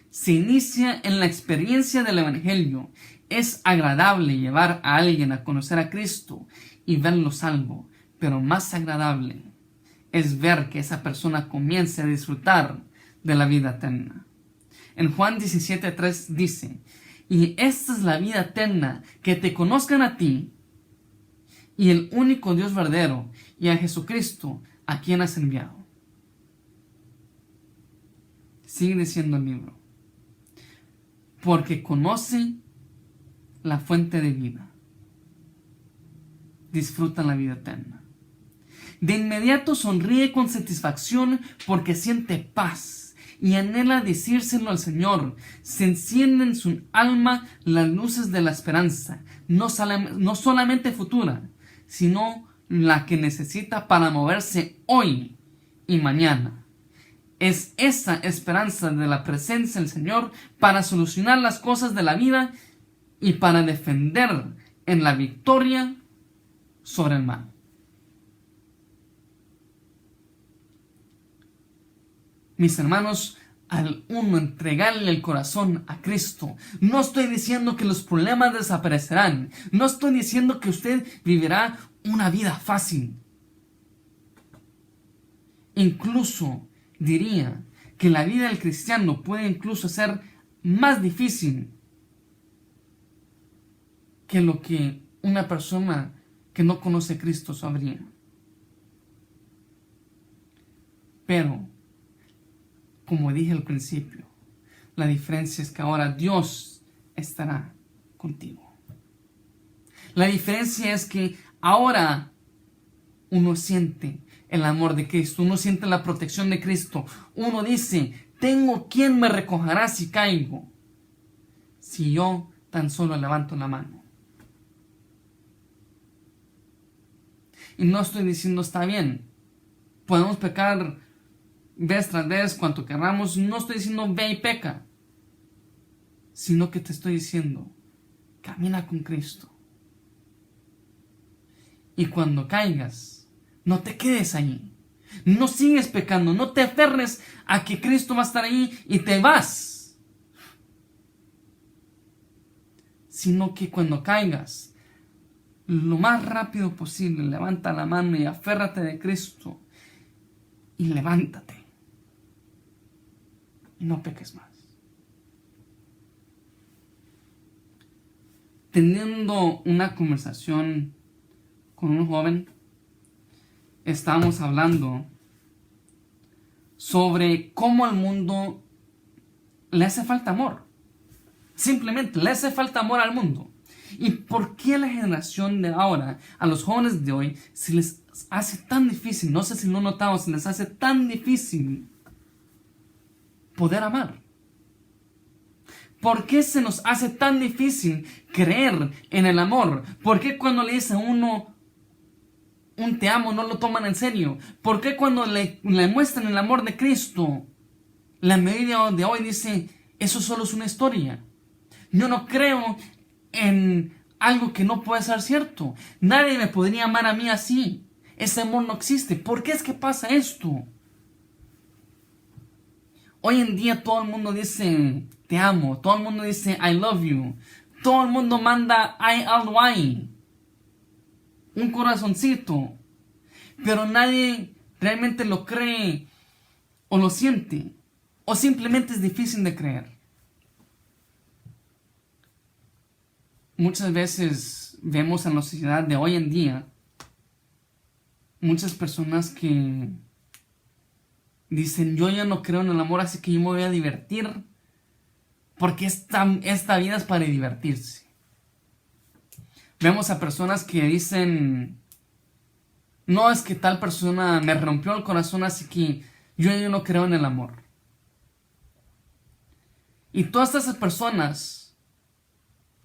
se inicia en la experiencia del Evangelio. Es agradable llevar a alguien a conocer a Cristo y verlo salvo, pero más agradable es ver que esa persona comience a disfrutar de la vida eterna. En Juan 17:3 dice: y esta es la vida eterna, que te conozcan a ti y el único Dios verdadero, y a Jesucristo, a quien has enviado. Sigue diciendo el libro: porque conoce la fuente de vida, disfrutan la vida eterna. De inmediato sonríe con satisfacción porque siente paz y anhela decírselo al Señor. Se encienden en su alma las luces de la esperanza, no solamente futura, sino la que necesita para moverse hoy y mañana. Es esa esperanza de la presencia del Señor para solucionar las cosas de la vida y para defender en la victoria sobre el mal. Mis hermanos, al uno entregarle el corazón a Cristo, no estoy diciendo que los problemas desaparecerán, no estoy diciendo que usted vivirá una vida fácil. Incluso diría que la vida del cristiano puede incluso ser más difícil que lo que una persona que no conoce a Cristo sabría. Pero, como dije al principio, la diferencia es que ahora Dios estará contigo. La diferencia es que ahora uno siente el amor de Cristo, uno siente la protección de Cristo. Uno dice: tengo quien me recogerá si caigo, si yo tan solo levanto la mano. Y no estoy diciendo está bien, podemos pecar vez tras vez cuanto queramos. No estoy diciendo ve y peca, sino que te estoy diciendo: camina con Cristo. Y cuando caigas, no te quedes ahí, no sigues pecando, no te aferres a que Cristo va a estar ahí y te vas, sino que cuando caigas, lo más rápido posible levanta la mano y aférrate de Cristo y levántate y no peques más. teniendo una conversación con un joven. Estábamos hablando sobre cómo al mundo le hace falta amor. Simplemente le hace falta amor al mundo. ¿Y por qué a la generación de ahora, a los jóvenes de hoy, se les hace tan difícil? No sé si lo notamos, se les hace tan difícil poder amar. ¿Por qué se nos hace tan difícil creer en el amor? ¿Por qué cuando le dice a uno un te amo no lo toman en serio? ¿Por qué cuando le muestran el amor de Cristo, la mayoría de hoy dice, eso solo es una historia? Yo no creo en algo que no puede ser cierto. Nadie me podría amar a mí así. Ese amor no existe. ¿Por qué es que pasa esto? Hoy en día todo el mundo dice te amo. Todo el mundo dice I love you. Todo el mundo manda I, un corazoncito. Pero nadie realmente lo cree o lo siente. O simplemente es difícil de creer. Muchas veces vemos en la sociedad de hoy en día muchas personas que dicen, yo ya no creo en el amor, así que yo me voy a divertir porque esta vida es para divertirse. Vemos a personas que dicen, no, es que tal persona me rompió el corazón, así que yo ya no creo en el amor. Y todas esas personas,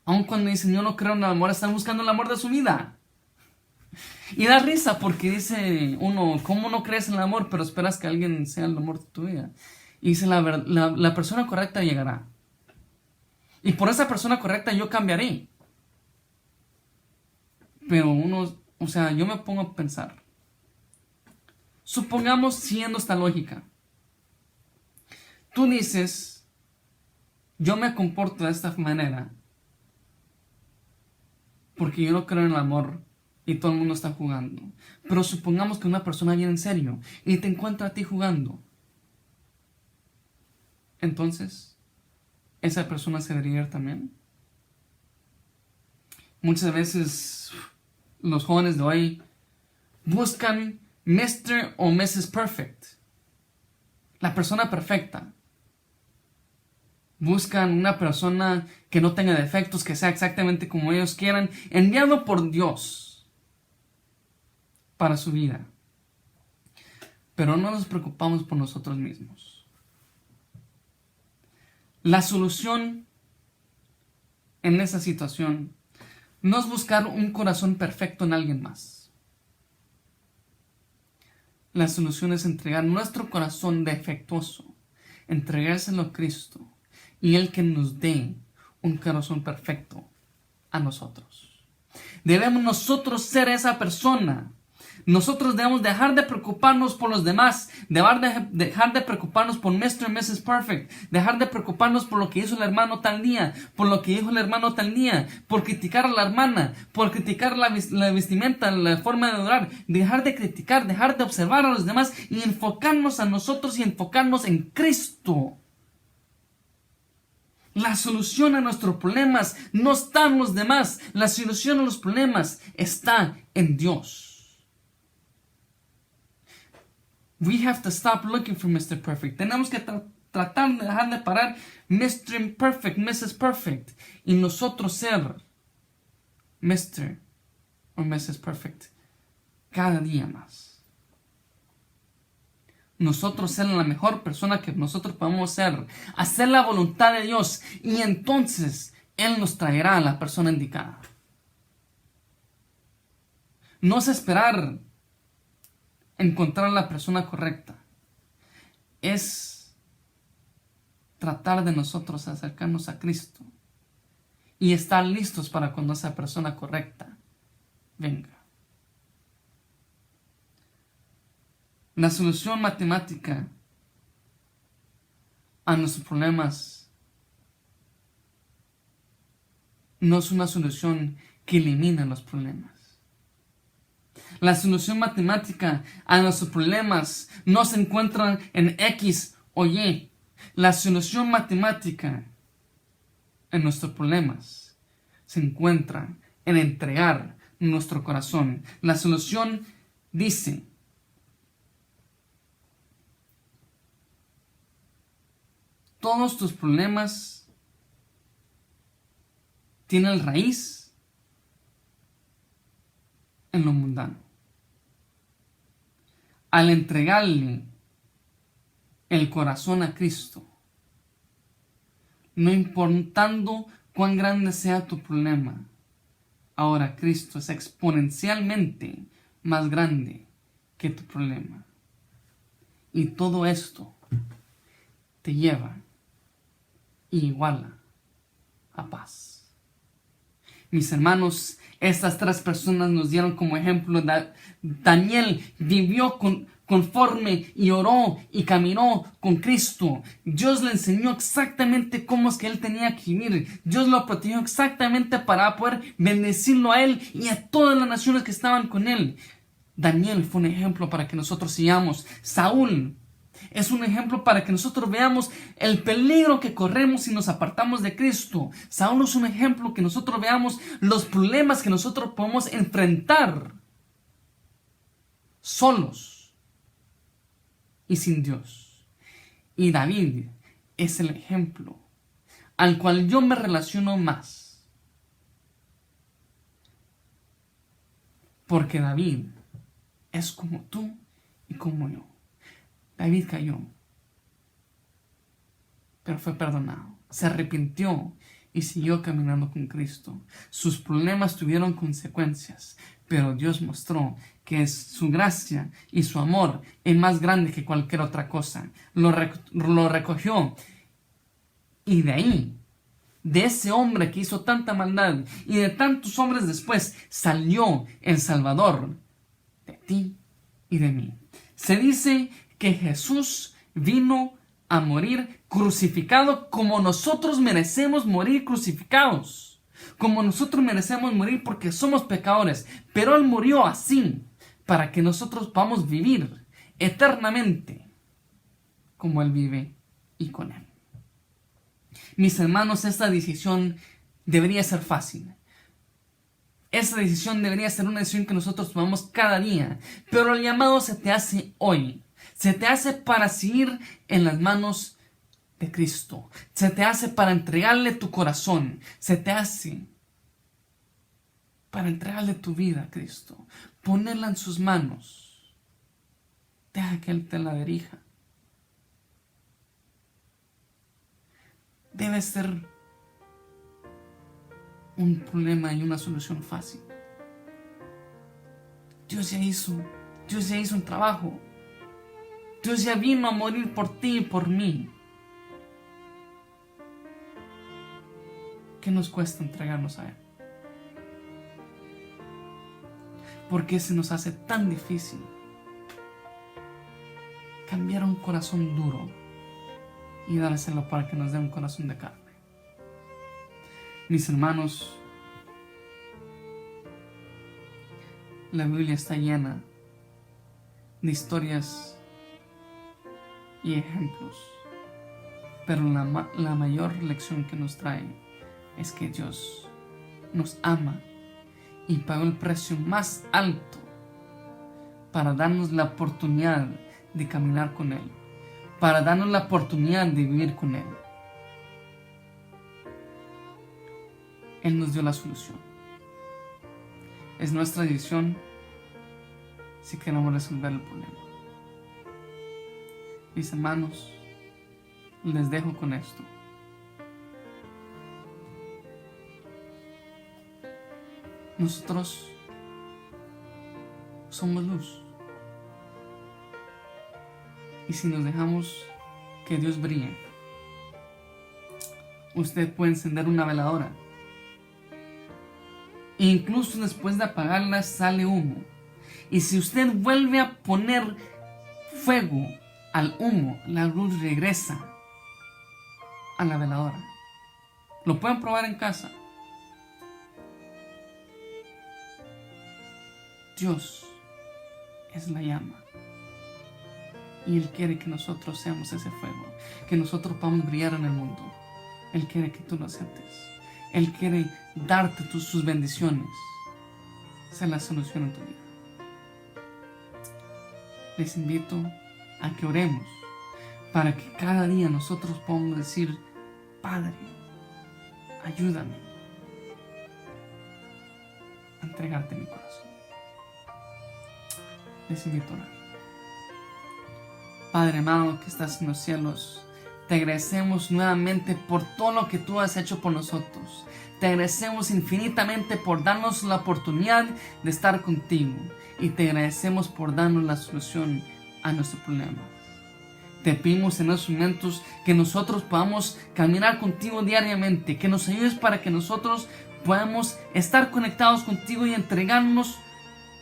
aun cuando dicen yo no creo en el amor, están buscando el amor de su vida. Y da risa porque dice uno, ¿cómo no crees en el amor pero esperas que alguien sea el amor de tu vida? Y dice, la persona correcta llegará. Y por esa persona correcta yo cambiaré. Pero yo me pongo a pensar. Supongamos, siguiendo esta lógica, tú dices, yo me comporto de esta manera porque yo no creo en el amor y todo el mundo está jugando. Pero supongamos que una persona viene en serio y te encuentra a ti jugando. Entonces, ¿esa persona se debería ir también? Muchas veces los jóvenes de hoy buscan Mr. o Mrs. Perfect. La persona perfecta. Buscan una persona que no tenga defectos, que sea exactamente como ellos quieran, enviado por Dios para su vida. Pero no nos preocupamos por nosotros mismos. La solución en esa situación no es buscar un corazón perfecto en alguien más. La solución es entregar nuestro corazón defectuoso, entregárselo a Cristo, y Él que nos dé un corazón perfecto a nosotros. Debemos nosotros ser esa persona. Nosotros debemos dejar de preocuparnos por los demás, dejar de preocuparnos por Mr. y Mrs. Perfect, dejar de preocuparnos por lo que hizo el hermano tal día, por lo que dijo el hermano tal día, por criticar a la hermana, por criticar la vestimenta, la forma de adorar, dejar de criticar, dejar de observar a los demás y enfocarnos a nosotros y enfocarnos en Cristo. La solución a nuestros problemas no está en los demás. La solución a los problemas está en Dios. We have to stop looking for Mr. Perfect. Tenemos que tratar de dejar de parar Mr. Imperfect, Mrs. Perfect. Y nosotros ser Mr. o Mrs. Perfect cada día más. Nosotros ser la mejor persona que nosotros podemos ser, hacer la voluntad de Dios, y entonces Él nos traerá a la persona indicada. No es esperar encontrar a la persona correcta, es tratar de nosotros acercarnos a Cristo y estar listos para cuando esa persona correcta venga. La solución matemática a nuestros problemas no es una solución que elimina los problemas. La solución matemática a nuestros problemas no se encuentra en X o Y. La solución matemática en nuestros problemas se encuentra en entregar nuestro corazón. La solución dice: todos tus problemas tienen raíz en lo mundano. Al entregarle el corazón a Cristo, no importando cuán grande sea tu problema, ahora Cristo es exponencialmente más grande que tu problema. Y todo esto te lleva y iguala a paz. Mis hermanos, estas 3 personas nos dieron como ejemplo. Daniel vivió conforme y oró y caminó con Cristo. Dios le enseñó exactamente cómo es que él tenía que vivir. Dios lo protegió exactamente para poder bendecirlo a él y a todas las naciones que estaban con él. Daniel fue un ejemplo para que nosotros sigamos. Saúl es un ejemplo para que nosotros veamos el peligro que corremos si nos apartamos de Cristo. Saúl es un ejemplo que nosotros veamos los problemas que nosotros podemos enfrentar solos y sin Dios. Y David es el ejemplo al cual yo me relaciono más, porque David es como tú y como yo. David cayó, pero fue perdonado, se arrepintió y siguió caminando con Cristo. Sus problemas tuvieron consecuencias, pero Dios mostró que su gracia y su amor es más grande que cualquier otra cosa. Lo recogió, y de ahí, de ese hombre que hizo tanta maldad y de tantos hombres después, salió el Salvador de ti y de mí. Se dice que Jesús vino a morir crucificado como nosotros merecemos morir crucificados. Como nosotros merecemos morir porque somos pecadores. Pero Él murió así para que nosotros podamos vivir eternamente como Él vive y con Él. Mis hermanos, esta decisión debería ser fácil. Esta decisión debería ser una decisión que nosotros tomamos cada día. Pero el llamado se te hace hoy. Se te hace para seguir en las manos de Cristo. Se te hace para entregarle tu corazón. Se te hace para entregarle tu vida a Cristo. Ponerla en sus manos. Deja que Él te la dirija. Debe ser un problema y una solución fácil. Dios ya hizo un trabajo. Dios ya vino a morir por ti y por mí. ¿Qué nos cuesta entregarnos a Él? ¿Por qué se nos hace tan difícil cambiar un corazón duro y dárselo para que nos dé un corazón de carne? Mis hermanos, la Biblia está llena de historias y ejemplos, pero la mayor lección que nos trae es que Dios nos ama y pagó el precio más alto para darnos la oportunidad de caminar con Él, para darnos la oportunidad de vivir con Él. Él nos dio la solución. Es nuestra decisión si queremos resolver el problema. Mis hermanos, les dejo con esto. Nosotros somos luz. Y si nos dejamos que Dios brille, usted puede encender una veladora. E incluso después de apagarla sale humo. Y si usted vuelve a poner fuego al humo, la luz regresa a la veladora. Lo pueden probar en casa. Dios es la llama. Y Él quiere que nosotros seamos ese fuego. Que nosotros podamos brillar en el mundo. Él quiere que tú lo aceptes. Él quiere darte sus bendiciones. Esa es la solución en tu vida. Les invito a que oremos para que cada día nosotros podamos decir: Padre, ayúdame a entregarte mi corazón. Les invito a orar. Padre amado que estás en los cielos, te agradecemos nuevamente por todo lo que tú has hecho por nosotros. Te agradecemos infinitamente por darnos la oportunidad de estar contigo. Y te agradecemos por darnos la solución a nuestro problema. Te pedimos en estos momentos que nosotros podamos caminar contigo diariamente. Que nos ayudes para que nosotros podamos estar conectados contigo y entregarnos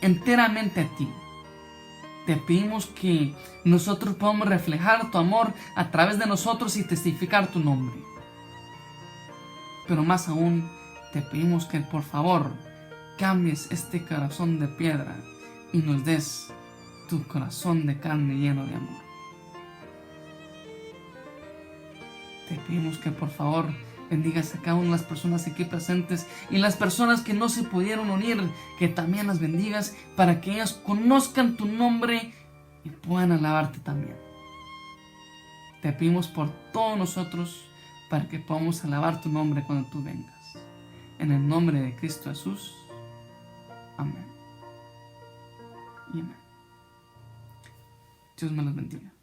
enteramente a ti. Te pedimos que nosotros podamos reflejar tu amor a través de nosotros y testificar tu nombre. Pero más aún, te pedimos que por favor cambies este corazón de piedra y nos des tu corazón de carne lleno de amor. Te pedimos que por favor bendigas a cada una de las personas aquí presentes y las personas que no se pudieron unir, que también las bendigas para que ellas conozcan tu nombre y puedan alabarte también. Te pedimos por todos nosotros para que podamos alabar tu nombre cuando tú vengas. En el nombre de Cristo Jesús. Amén. Y amén. Dios me los bendiga.